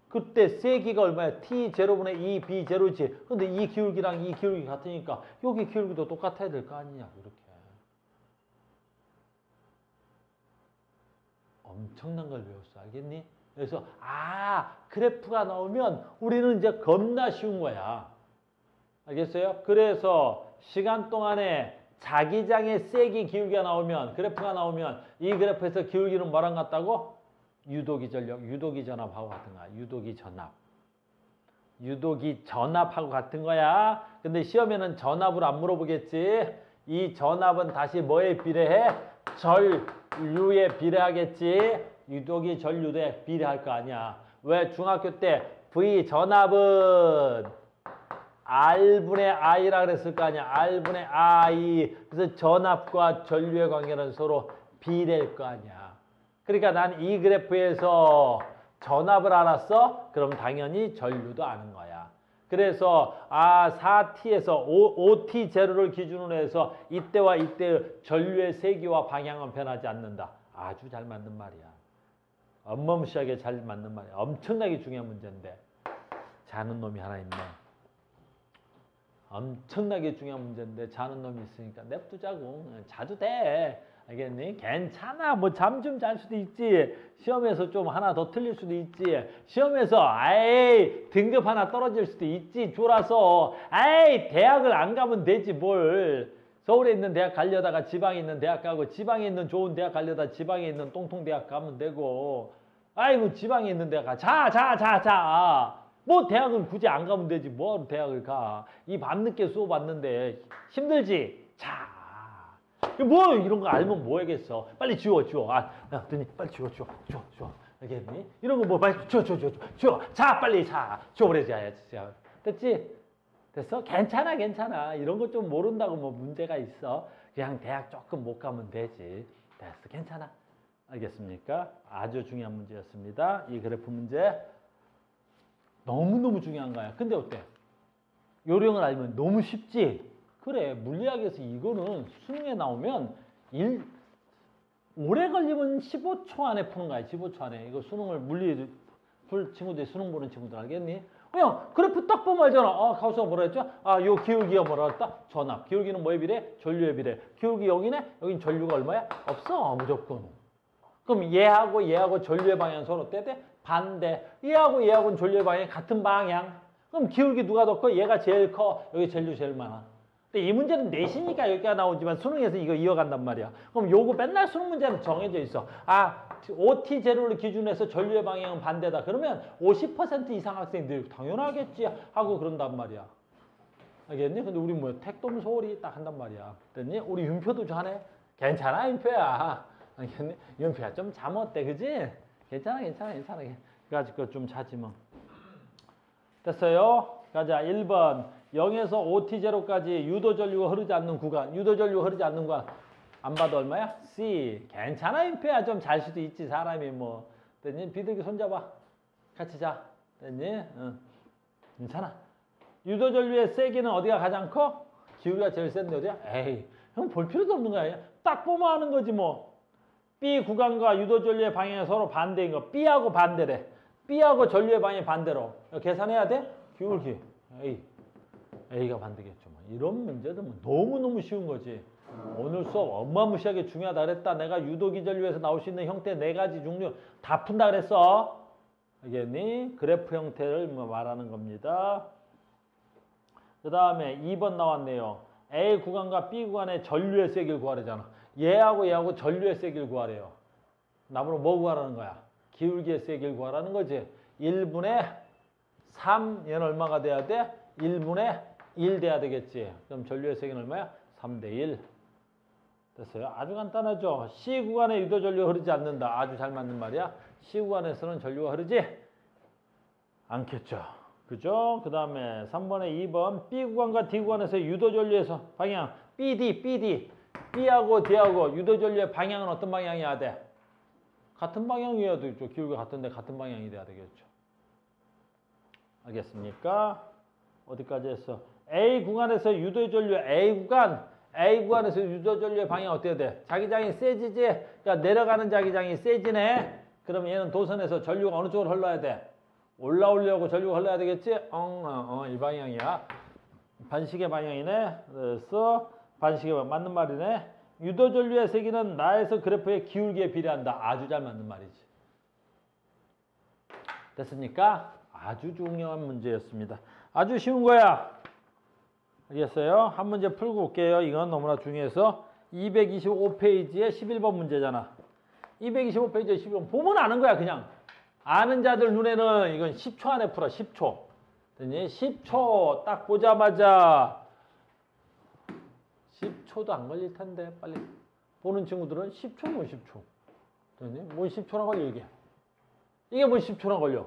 Speaker 1: 그때 세기가 얼마야? T0분의 2B0지. 근데 이 기울기랑 이 기울기 같으니까 여기 기울기도 똑같아야 될 거 아니냐. 이렇게. 엄청난 걸 배웠어. 알겠니? 그래서 그래프가 나오면 우리는 이제 겁나 쉬운 거야. 알겠어요? 그래서 시간 동안에 자기장의 세기 기울기가 나오면 그래프가 나오면 이 그래프에서 기울기는 뭐랑 같다고? 유도기 전력, 유도기 전압하고 같은 거야. 유도기 전압. 유도기 전압하고 같은 거야. 근데 시험에는 전압으로 안 물어보겠지. 이 전압은 다시 뭐에 비례해? 전류에 비례하겠지. 유도기 전류에 비례할 거 아니야. 왜? 중학교 때 V 전압은 R분의 I라 그랬을 거 아니야. R분의 I. 그래서 전압과 전류의 관계는 서로 B될 거 아니야. 그러니까 난 이 그래프에서 전압을 알았어? 그럼 당연히 전류도 아는 거야. 그래서 4T에서 5T 제로를 기준으로 해서 이때와 이때의 전류의 세기와 방향은 변하지 않는다. 아주 잘 맞는 말이야. 어마무시하게 잘 맞는 말이야. 엄청나게 중요한 문제인데 자는 놈이 하나 있네. 엄청나게 중요한 문제인데 자는 놈이 있으니까 냅두자고. 자도 돼. 알겠니? 괜찮아. 뭐 잠 좀 잘 수도 있지. 시험에서 좀 하나 더 틀릴 수도 있지. 시험에서 등급 하나 떨어질 수도 있지. 졸아서 대학을 안 가면 되지 뭘. 서울에 있는 대학 가려다가 지방에 있는 대학 가고 지방에 있는 좋은 대학 가려다 지방에 있는 똥통대학 가면 되고 아이고 지방에 있는 대학 가. 자. 뭐 대학은 굳이 안 가면 되지. 뭐하러 대학을 가. 이 밤늦게 수업 왔는데 힘들지? 자. 뭐 이런 거 알면 뭐 하겠어. 빨리 지워. 드니 빨리 지워. 알겠니? 이런 거 뭐 빨리 지워. 자 빨리 지워버려야지. 됐지? 됐어? 괜찮아. 이런 거 좀 모른다고 뭐 문제가 있어. 그냥 대학 조금 못 가면 되지. 됐어. 괜찮아. 알겠습니까? 아주 중요한 문제였습니다. 이 그래프 문제. 너무너무 중요한 거야. 근데 어때? 요령을 알면 너무 쉽지? 그래. 물리학에서 이거는 수능에 나오면 오래 걸리면 15초 안에 푸는 거야. 15초 안에. 이거 수능을 물리 풀 친구들, 수능 보는 친구들 알겠니? 그냥 그래프 딱 보면 알잖아. 가우스가 뭐라 했죠? 요 기울기가 뭐라 했다? 전압. 기울기는 뭐에 비례? 전류에 비례. 기울기 여기네? 여긴 전류가 얼마야? 없어. 무조건. 그럼 얘하고 전류의 방향 서로 어때 돼? 반대. 얘하고는 전류의 방향이 같은 방향. 그럼 기울기 누가 더 커? 얘가 제일 커. 여기 전류 제일 많아. 근데 이 문제는 내시니까 여기가 나오지만 수능에서 이거 이어간단 말이야. 그럼 요거 맨날 수능 문제는 정해져 있어. 5T 제로를 기준으로 해서 전류의 방향은 반대다. 그러면 50% 이상 학생들 당연하겠지 하고 그런단 말이야. 알겠니? 근데 우리 뭐 택돔 소홀히 딱 한단 말이야. 됐니? 우리 윤표도 잘해. 괜찮아 윤표야. 알겠니? 윤표야 좀 잠 어때? 그지? 괜찮아. 그래가지고 좀 자지 뭐. 됐어요? 가자. 1번. 0에서 5T 제로까지 유도전류가 흐르지 않는 구간. 안 봐도 얼마야? C. 괜찮아 윤표야. 좀 잘 수도 있지 사람이 뭐. 됐니? 비둘기 손잡아. 같이 자. 됐니? 괜찮아. 유도전류의 세기는 어디가 가장 커? 기울기가 제일 센데 어디야? 형 볼 필요도 없는 거 아니야? 딱 보면 아는 거지 뭐. B 구간과 유도전류의 방향이 서로 반대인 거. B하고 반대래. B하고 전류의 방향이 반대로. 계산해야 돼? 기울기. A가 반대겠죠. 이런 문제는 너무너무 쉬운 거지. 오늘 수업 어마무시하게 중요하다 그랬다. 내가 유도기전류에서 나올 수 있는 형태 4가지 종류 다 푼다 그랬어. 알겠니? 그래프 형태를 말하는 겁니다. 그 다음에 2번 나왔네요. A 구간과 B 구간의 전류의 세기를 구하래잖아. 얘하고 전류의 세기를 구하래요. 나무로 뭐 구하라는 거야? 기울기의 세기를 구하라는 거지. 1분의 3, 얘는 얼마가 돼야 돼? 1분의 1 돼야 되겠지. 그럼 전류의 세기는 얼마야? 3대 1. 됐어요? 아주 간단하죠? C 구간에 유도전류가 흐르지 않는다. 아주 잘 맞는 말이야. C 구간에서는 전류가 흐르지 않겠죠. 그죠? 그 다음에 3번에 2번 B 구간과 D 구간에서 유도전류에서 방향 BD B하고 D하고 유도전류의 방향은 어떤 방향이어야 돼? 같은 방향이어야 되겠죠. 기울기가 같은데 같은 방향이 돼야 되겠죠. 알겠습니까? 어디까지 했어? A 구간에서 유도전류 A 구간에서 유도전류의 방향 어때야 돼? 자기장이 세지지? 그러니까 내려가는 자기장이 세지네? 그러면 얘는 도선에서 전류가 어느 쪽으로 흘러야 돼? 올라오려고 전류가 흘러야 되겠지? 이 방향이야. 반시계 방향이네. 그래서 반시계 맞는 말이네. 유도전류의 세기는 나에서 그래프의 기울기에 비례한다. 아주 잘 맞는 말이지. 됐습니까? 아주 중요한 문제였습니다. 아주 쉬운 거야. 알겠어요? 한 문제 풀고 올게요. 이건 너무나 중요해서 225페이지에 11번 문제잖아. 225페이지에 11번 보면 아는 거야 그냥. 아는 자들 눈에는 이건 10초 안에 풀어. 10초. 됐니? 10초 딱 보자마자 10초도 안 걸릴 텐데 빨리 보는 친구들은 10초면 10초. 됐니? 뭐 10초나 걸려 이게. 이게 뭐 10초나 걸려.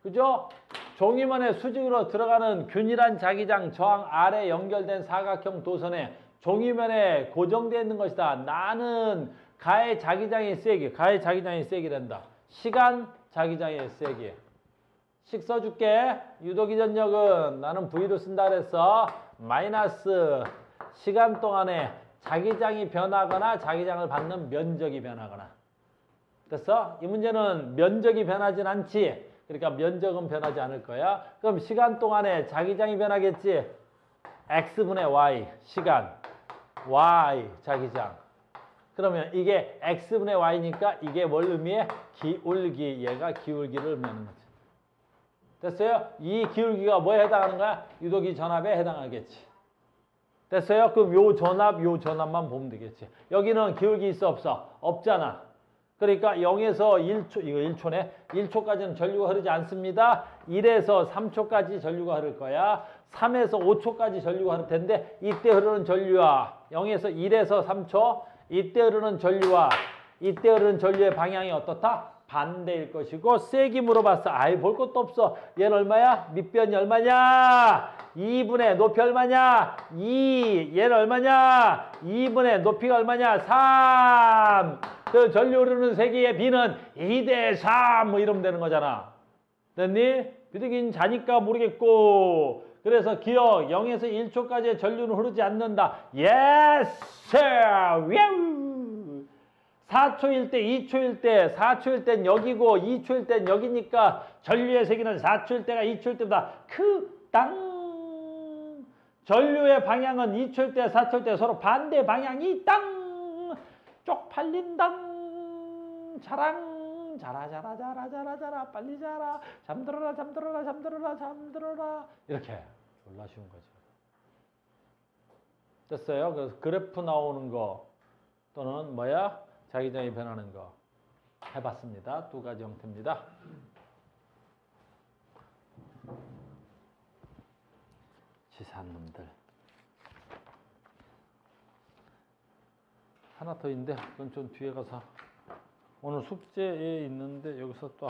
Speaker 1: 그죠? 종이면에 수직으로 들어가는 균일한 자기장 저항 아래 연결된 사각형 도선에 종이면에 고정되어 있는 것이다. 나는 가의 자기장의 세기. 가의 자기장의 세기란다. 시간 자기장의 세기. 식 써줄게. 유도기 전력은 나는 V로 쓴다 그랬어. 마이너스 시간 동안에 자기장이 변하거나 자기장을 받는 면적이 변하거나. 됐어? 이 문제는 면적이 변하진 않지. 그러니까 면적은 변하지 않을 거야. 그럼 시간 동안에 자기장이 변하겠지. X분의 Y 시간 Y 자기장. 그러면 이게 X분의 Y니까 이게 뭘 의미해? 기울기. 얘가 기울기를 의미하는 거지. 됐어요? 이 기울기가 뭐에 해당하는 거야? 유도기 전압에 해당하겠지. 됐어요? 그럼 요 전압만 보면 되겠지. 여기는 기울기 있어 없어? 없잖아. 그러니까 0에서 1초, 이거 1초네. 1초까지는 전류가 흐르지 않습니다. 1에서 3초까지 전류가 흐를 거야. 3에서 5초까지 전류가 흐를 텐데 이때 흐르는 전류와 0에서 1에서 3초 이때 흐르는 전류와 이때 흐르는 전류의 방향이 어떻다? 반대일 것이고 세기 물어봤어. 아이 볼 것도 없어. 얘는 얼마야? 밑변이 얼마냐? 2분의 높이 얼마냐? 2. 얘는 얼마냐? 2분의 높이가 얼마냐? 3. 그 전류 흐르는 세기의 B는 2대 3 뭐 이러면 되는 거잖아. 됐니? 비둘기는 자니까 모르겠고. 그래서 기억 0에서 1초까지의 전류는 흐르지 않는다. Yes, sir. 4초일 때, 2초일 때, 4초일 땐 여기고 2초일 땐 여기니까 전류의 세기는 4초일 때가 2초일 때보다 크당. 전류의 방향은 2초일 때, 4초일 때 서로 반대 방향이 땅. 쪽팔린당. 자랑. 자라 빨리 자라. 잠들어라. 이렇게 졸라 쉬운 거지. 됐어요? 그래서 그래프 나오는 거 또는 뭐야? 자기장이 변하는 거 해봤습니다. 두 가지 형태입니다. 치사한 놈들. 하나 더 있는데 그건 좀 뒤에 가서 오늘 숙제에 있는데 여기서 또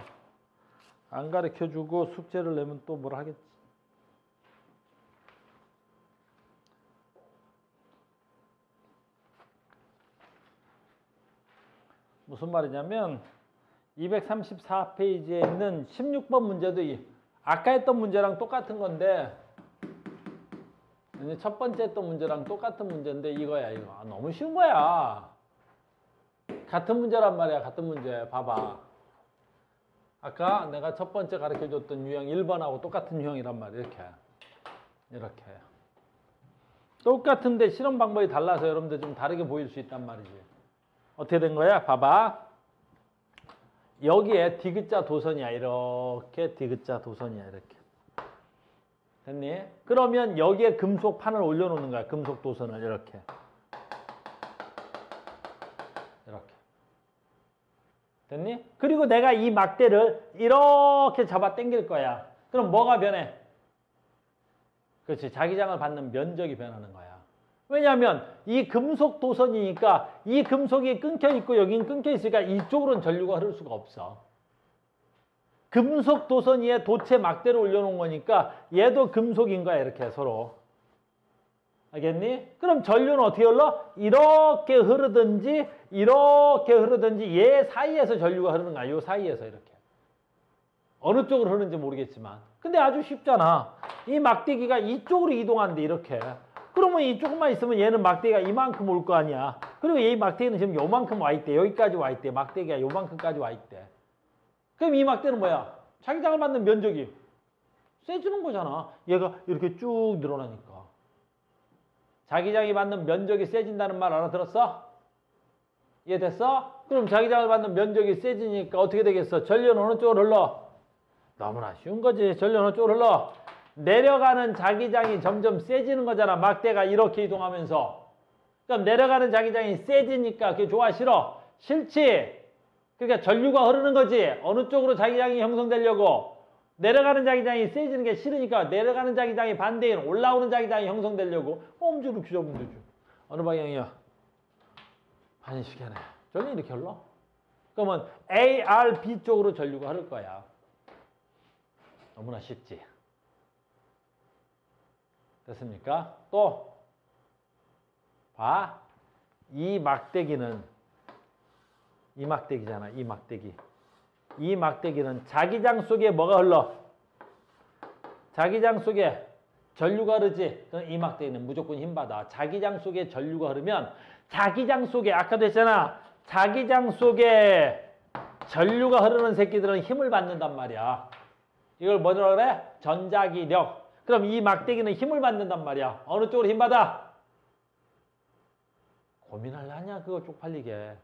Speaker 1: 안 가르쳐주고 숙제를 내면 또 뭐라 하겠지. 무슨 말이냐면 234페이지에 있는 16번 문제도 아까 했던 문제랑 똑같은 건데 첫 번째 했던 문제랑 똑같은 문제인데 이거야 이거. 너무 쉬운 거야. 같은 문제란 말이야. 같은 문제. 봐봐. 아까 내가 첫 번째 가르쳐줬던 유형 1번하고 똑같은 유형이란 말이야. 이렇게. 똑같은데 실험 방법이 달라서 여러분들 좀 다르게 보일 수 있단 말이지. 어떻게 된 거야? 봐봐. 여기에 디귿자 도선이야. 이렇게 디귿자 도선이야. 이렇게. 됐니? 그러면 여기에 금속판을 올려놓는 거야. 금속 도선을 이렇게. 이렇게. 됐니? 그리고 내가 이 막대를 이렇게 잡아 당길 거야. 그럼 뭐가 변해? 그렇지. 자기장을 받는 면적이 변하는 거야. 왜냐하면 이 금속 도선이니까 이 금속이 끊겨 있고 여긴 끊겨 있으니까 이쪽으로는 전류가 흐를 수가 없어. 금속 도선 위에 도체 막대를 올려놓은 거니까 얘도 금속인 거야. 이렇게 서로. 알겠니? 그럼 전류는 어떻게 흘러? 이렇게 흐르든지 얘 사이에서 전류가 흐르는 거야. 요 사이에서 이렇게. 어느 쪽으로 흐르는지 모르겠지만. 근데 아주 쉽잖아. 이 막대기가 이쪽으로 이동하는데 이렇게. 그러면 이쪽만 있으면 얘는 막대기가 이만큼 올 거 아니야. 그리고 얘 막대기는 지금 요만큼 와 있대. 여기까지 와 있대. 막대기가 요만큼까지 와 있대. 그럼 이 막대는 뭐야? 자기장을 받는 면적이 세지는 거잖아. 얘가 이렇게 쭉 늘어나니까. 자기장이 받는 면적이 세진다는 말 알아들었어? 이해됐어? 그럼 자기장을 받는 면적이 세지니까 어떻게 되겠어? 전류는 어느 쪽으로 흘러? 너무나 쉬운 거지. 전류는 어느 쪽으로 흘러? 내려가는 자기장이 점점 세지는 거잖아. 막대가 이렇게 이동하면서. 그럼 내려가는 자기장이 세지니까 그게 좋아 싫어? 싫지? 그러니까 전류가 흐르는 거지. 어느 쪽으로 자기장이 형성되려고? 내려가는 자기장이 세지는 게 싫으니까 내려가는 자기장이 반대인 올라오는 자기장이 형성되려고 엄지로 쥐어보면 되죠. 어느 방향이야? 반시계네. 전류 이렇게 흘러? 그러면 A, R, B 쪽으로 전류가 흐를 거야. 너무나 쉽지. 됐습니까? 또 봐. 이 막대기는 이 막대기잖아. 이 막대기. 이 막대기는 자기장 속에 뭐가 흘러? 자기장 속에 전류가 흐르지. 그럼 이 막대기는 무조건 힘받아. 자기장 속에 전류가 흐르면 자기장 속에 아까도 했잖아. 자기장 속에 전류가 흐르는 새끼들은 힘을 받는단 말이야. 이걸 뭐라고 그래? 전자기력. 그럼 이 막대기는 힘을 받는단 말이야. 어느 쪽으로 힘 받아? 고민을 하냐 그거 쪽팔리게.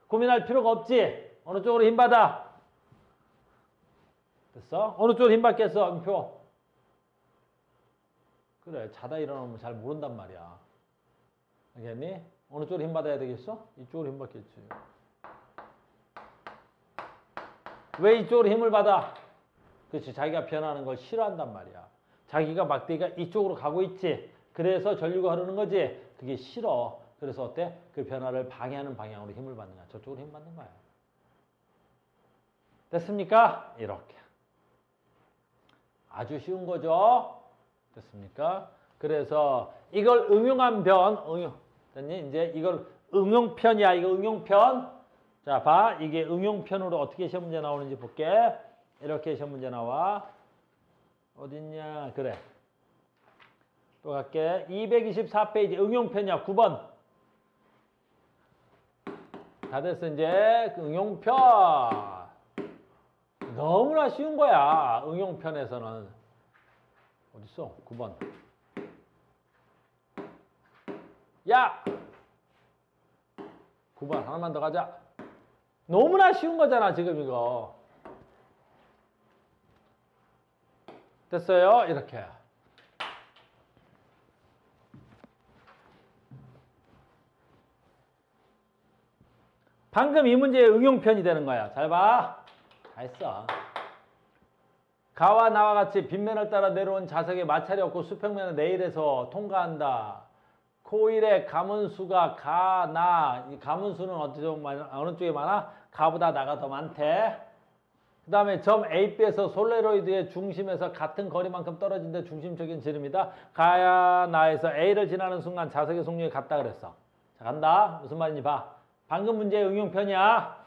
Speaker 1: 고민할 필요가 없지. 어느 쪽으로 힘 받아? 됐어? 어느 쪽으로 힘 받겠어? 음표. 그래, 자다 일어나면 잘 모른단 말이야. 알겠니? 어느 쪽으로 힘 받아야 되겠어? 이쪽으로 힘 받겠지. 왜 이쪽으로 힘을 받아? 그렇지, 자기가 변하는 걸 싫어한단 말이야. 자기가 막대기가 이쪽으로 가고 있지. 그래서 전류가 흐르는 거지. 그게 싫어. 그래서 어때? 그 변화를 방해하는 방향으로 힘을 받는 거야. 저쪽으로 힘 받는 거야. 됐습니까? 이렇게. 아주 쉬운 거죠? 됐습니까? 그래서 이걸 응용한 됐니? 이제 이걸 응용편이야. 이거 응용편. 자, 봐. 이게 응용편으로 어떻게 시험 문제 나오는지 볼게. 이렇게 시험 문제 나와. 어딨냐? 그래. 또 갈게. 224페이지 응용편이야. 9번. 다 됐어, 이제. 응용편. 너무나 쉬운 거야. 응용편에서는. 어딨어? 9번. 야! 9번. 하나만 더 가자. 너무나 쉬운 거잖아, 지금 이거. 됐어요? 이렇게. 방금 이 문제의 응용편이 되는 거야. 잘 봐. 다 했어. 가와 나와 같이 빗면을 따라 내려온 자석에 마찰이 없고 수평면을 내일에서 통과한다. 코일의 가문수가 가, 나. 이 가문수는 어느 쪽에 많아? 가보다 나가 더 많대. 그 다음에 점 A, B에서 솔레로이드의 중심에서 같은 거리만큼 떨어진데 중심적인 지름이다. 가야 나에서 A를 지나는 순간 자석의 속력이 같다 그랬어. 자, 간다. 무슨 말인지 봐. 방금 문제의 응용편이야.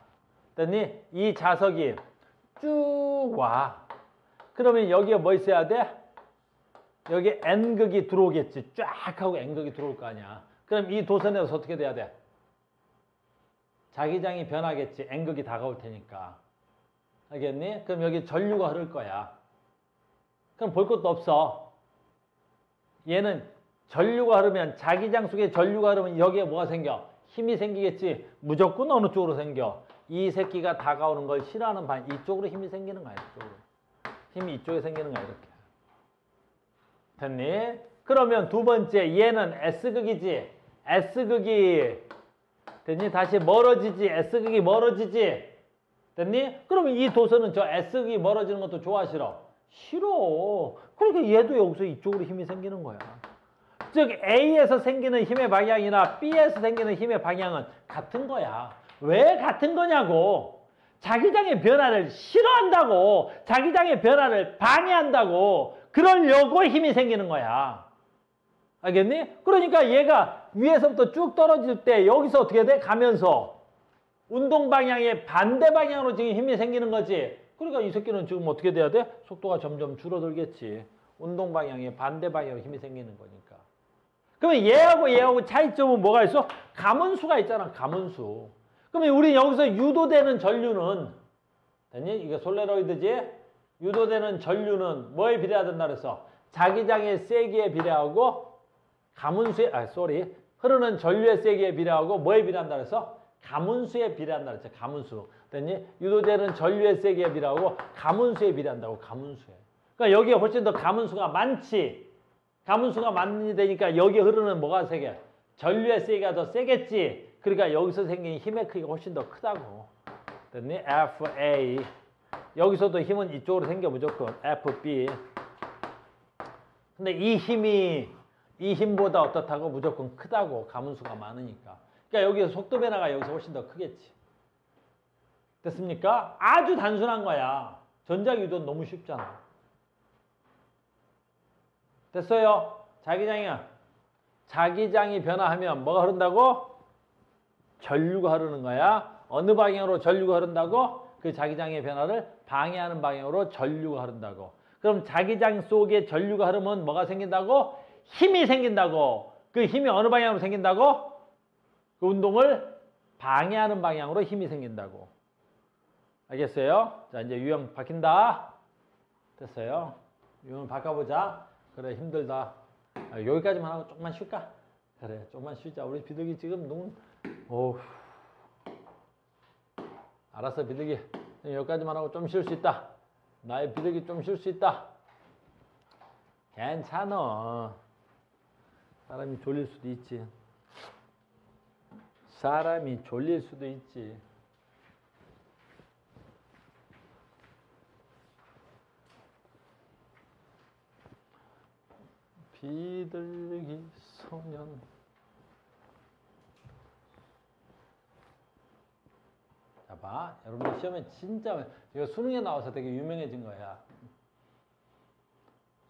Speaker 1: 됐니? 이 자석이 쭉 와. 그러면 여기에 뭐 있어야 돼? 여기 N극이 들어오겠지. 쫙 하고 N극이 들어올 거 아니야. 그럼 이 도선에서 어떻게 돼야 돼? 자기장이 변하겠지. N극이 다가올 테니까. 알겠니? 그럼 여기 전류가 흐를 거야. 그럼 볼 것도 없어. 얘는 전류가 흐르면 자기장 속에 전류가 흐르면 여기에 뭐가 생겨? 힘이 생기겠지. 무조건 어느 쪽으로 생겨? 이 새끼가 다가오는 걸 싫어하는 반 이쪽으로 힘이 생기는 거야. 이쪽으로. 힘이 이쪽에 생기는 거야. 이렇게. 됐니? 그러면 두 번째 얘는 S극이지. S극이 됐니? 다시 멀어지지. S극이 멀어지지. 됐니? 그러면 이 도선은 저 S극이 멀어지는 것도 좋아 싫어? 싫어. 그러니까 얘도 여기서 이쪽으로 힘이 생기는 거야. 즉 A에서 생기는 힘의 방향이나 B에서 생기는 힘의 방향은 같은 거야. 왜 같은 거냐고. 자기장의 변화를 싫어한다고. 자기장의 변화를 방해한다고. 그러려고 힘이 생기는 거야. 알겠니? 그러니까 얘가 위에서부터 쭉 떨어질 때 여기서 어떻게 돼? 가면서 운동 방향의 반대 방향으로 지금 힘이 생기는 거지. 그러니까 이 새끼는 지금 어떻게 돼야 돼? 속도가 점점 줄어들겠지. 운동 방향의 반대 방향으로 힘이 생기는 거니까. 그러면 얘하고 차이점은 뭐가 있어? 가문수가 있잖아. 가문수. 그러면 우리 여기서 유도되는 전류는 됐니? 이게 솔레로이드지? 유도되는 전류는 뭐에 비례하단다 그랬어? 자기장의 세기에 비례하고 가문수에 흐르는 전류의 세기에 비례하고 뭐에 비례한다 그랬어? 가문수에 비례한다 그랬죠. 가문수. 됐니? 유도되는 전류의 세기에 비례하고 가문수에 비례한다고. 가문수에. 그러니까 여기에 훨씬 더 가문수가 많지. 가문수가 많이 되니까 여기에 흐르는 뭐가 세게? 전류의 세기가 더 세겠지. 그러니까 여기서 생긴 힘의 크기가 훨씬 더 크다고. 됐니? FA. 여기서도 힘은 이쪽으로 생겨 무조건. FB. 근데 이 힘보다 어떻다고? 무조건 크다고. 가문수가 많으니까. 그러니까 여기서 속도 변화가 여기서 훨씬 더 크겠지. 됐습니까? 아주 단순한 거야. 전자기도는 너무 쉽잖아. 됐어요? 자기장이야. 자기장이 변화하면 뭐가 흐른다고? 전류가 흐르는 거야. 어느 방향으로 전류가 흐른다고? 그 자기장의 변화를 방해하는 방향으로 전류가 흐른다고. 그럼 자기장 속에 전류가 흐르면 뭐가 생긴다고? 힘이 생긴다고. 그 힘이 어느 방향으로 생긴다고? 그 운동을 방해하는 방향으로 힘이 생긴다고. 알겠어요? 자, 이제 유형 바뀐다. 됐어요. 유형을 바꿔보자. 그래, 힘들다. 여기까지만 하고 조금만 쉴까? 그래, 조금만 쉬자. 우리 비둘기 지금 너무, 어우. 알았어, 비둘기. 여기까지만 하고 좀 쉴 수 있다. 나의 비둘기 좀 쉴 수 있다. 괜찮아. 사람이 졸릴 수도 있지. 사람이 졸릴 수도 있지. 비둘기 소년. 자, 봐. 여러분들 시험에 진짜 이거 수능에 나와서 되게 유명해진 거야.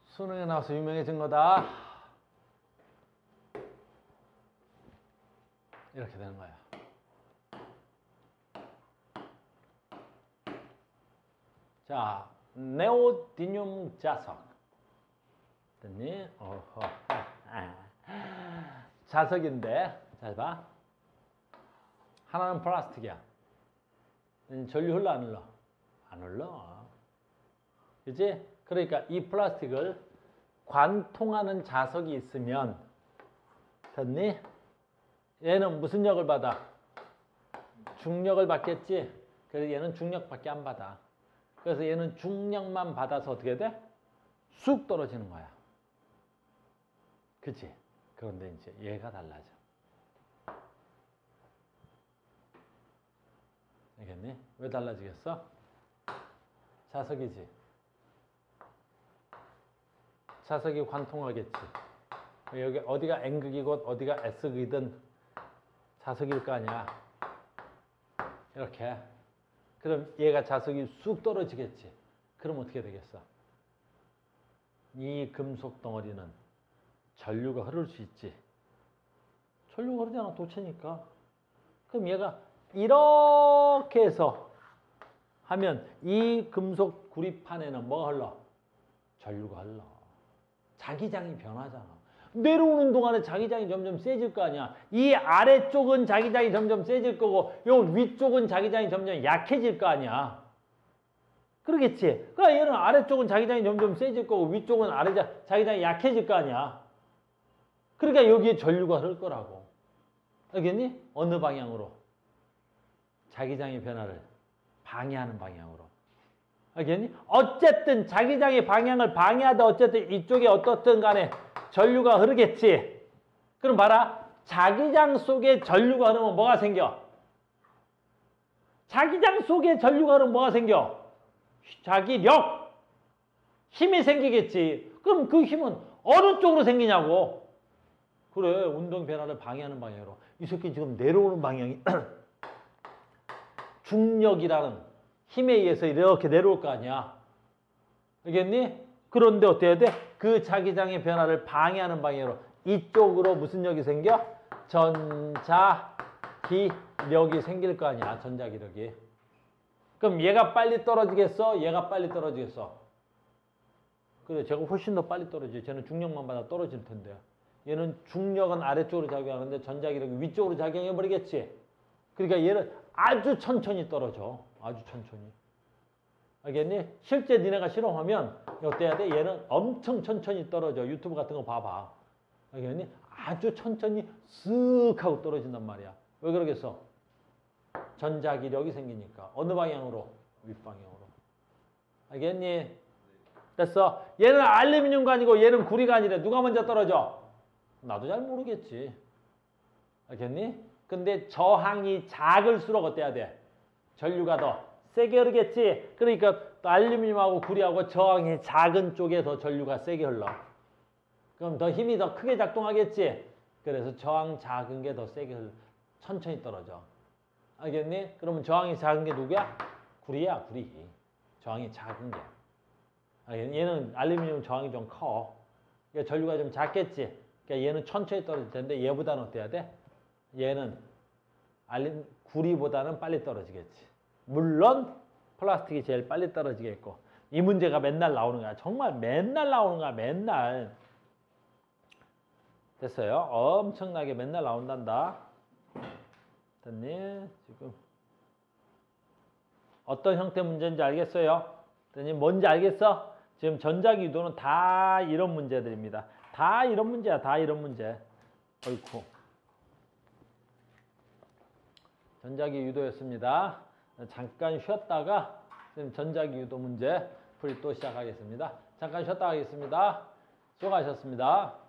Speaker 1: 수능에 나와서 유명해진 거다. 이렇게 되는 거야. 자, 네오디듐 자석. 됐니? 어허. 자석인데, 잘 봐. 하나는 플라스틱이야. 전류 흘러 안 흘러? 안 흘러. 그치? 그러니까 이 플라스틱을 관통하는 자석이 있으면, 됐니? 얘는 무슨 역을 받아? 중력을 받겠지? 그래서 얘는 중력밖에 안 받아. 그래서 얘는 중력만 받아서 어떻게 돼? 쑥 떨어지는 거야. 그치? 그런데 이제 얘가 달라져. 알겠니? 왜 달라지겠어? 자석이지. 자석이 관통하겠지. 여기 어디가 N극이고 어디가 S극이든 자석일 거 아니야. 이렇게. 그럼 얘가 자석이 쑥 떨어지겠지. 그럼 어떻게 되겠어? 이 금속 덩어리는 전류가 흐를 수 있지. 전류가 흐르잖아. 도체니까. 그럼 얘가 이렇게 해서 하면 이 금속 구리판에는 뭐가 흘러? 전류가 흘러. 자기장이 변하잖아. 내려오는 동안에 자기장이 점점 세질 거 아니야. 이 아래쪽은 자기장이 점점 세질 거고 요 위쪽은 자기장이 점점 약해질 거 아니야. 그러겠지. 그러니까 얘는 아래쪽은 자기장이 점점 세질 거고 위쪽은 자기장이 약해질 거 아니야. 그러니까 여기에 전류가 흐를 거라고. 알겠니? 어느 방향으로? 자기장의 변화를 방해하는 방향으로. 알겠니? 어쨌든 자기장의 방향을 방해하다 어쨌든 이쪽에 어떻든 간에 전류가 흐르겠지. 그럼 봐라. 자기장 속에 전류가 흐르면 뭐가 생겨? 자기장 속에 전류가 흐르면 뭐가 생겨? 자기력. 힘이 생기겠지. 그럼 그 힘은 어느 쪽으로 생기냐고. 그래. 운동 변화를 방해하는 방향으로. 이 새끼 지금 내려오는 방향이 중력이라는 힘에 의해서 이렇게 내려올 거 아니야. 알겠니? 그런데 어떻게 해야 돼? 그 자기장의 변화를 방해하는 방향으로 이쪽으로 무슨力생겨? 전자기력이 생길 거 아니야. 전자기력이. 그럼 얘가 빨리 떨어지겠어? 얘가 빨리 떨어지겠어? 그래, 제가 훨씬 더 빨리 떨어지죠. 쟤는 중력만 받아 떨어질 텐데. 얘는 중력은 아래쪽으로 작용하는데 전자기력이 위쪽으로 작용해버리겠지. 그러니까 얘는 아주 천천히 떨어져. 아주 천천히. 알겠니? 실제 니네가 실험하면 어때야 돼? 얘는 엄청 천천히 떨어져. 유튜브 같은 거 봐봐. 알겠니? 아주 천천히 쓱 하고 떨어진단 말이야. 왜 그러겠어? 전자기력이 생기니까. 어느 방향으로? 윗방향으로. 알겠니? 됐어. 얘는 알루미늄가 아니고 얘는 구리가 아니래. 누가 먼저 떨어져? 나도 잘 모르겠지. 알겠니? 근데 저항이 작을수록 어때야 돼? 전류가 더 세게 흐르겠지. 그러니까 알루미늄하고 구리하고 저항이 작은 쪽에 더 전류가 세게 흘러. 그럼 더 힘이 더 크게 작동하겠지. 그래서 저항 작은 게 더 세게 흘러. 천천히 떨어져. 알겠니? 그러면 저항이 작은 게 누구야? 구리야, 구리. 저항이 작은 게. 알겠니? 얘는 알루미늄 저항이 좀 커. 그러니까 전류가 좀 작겠지. 그러니까 얘는 천천히 떨어질 텐데 얘보다는 어때야 돼? 얘는 구리보다는 빨리 떨어지겠지. 물론 플라스틱이 제일 빨리 떨어지겠고. 이 문제가 맨날 나오는 거야. 정말 맨날 나오는 거야. 맨날. 됐어요. 엄청나게 맨날 나온단다. 됐니? 지금 어떤 형태 문제인지 알겠어요? 됐니? 뭔지 알겠어? 지금 전자기 유도는 다 이런 문제들입니다. 다 이런 문제야. 다 이런 문제. 어이쿠. 전자기 유도였습니다. 잠깐 쉬었다가 지금 전자기 유도 문제 풀이 또 시작하겠습니다. 잠깐 쉬었다 하겠습니다. 수고하셨습니다.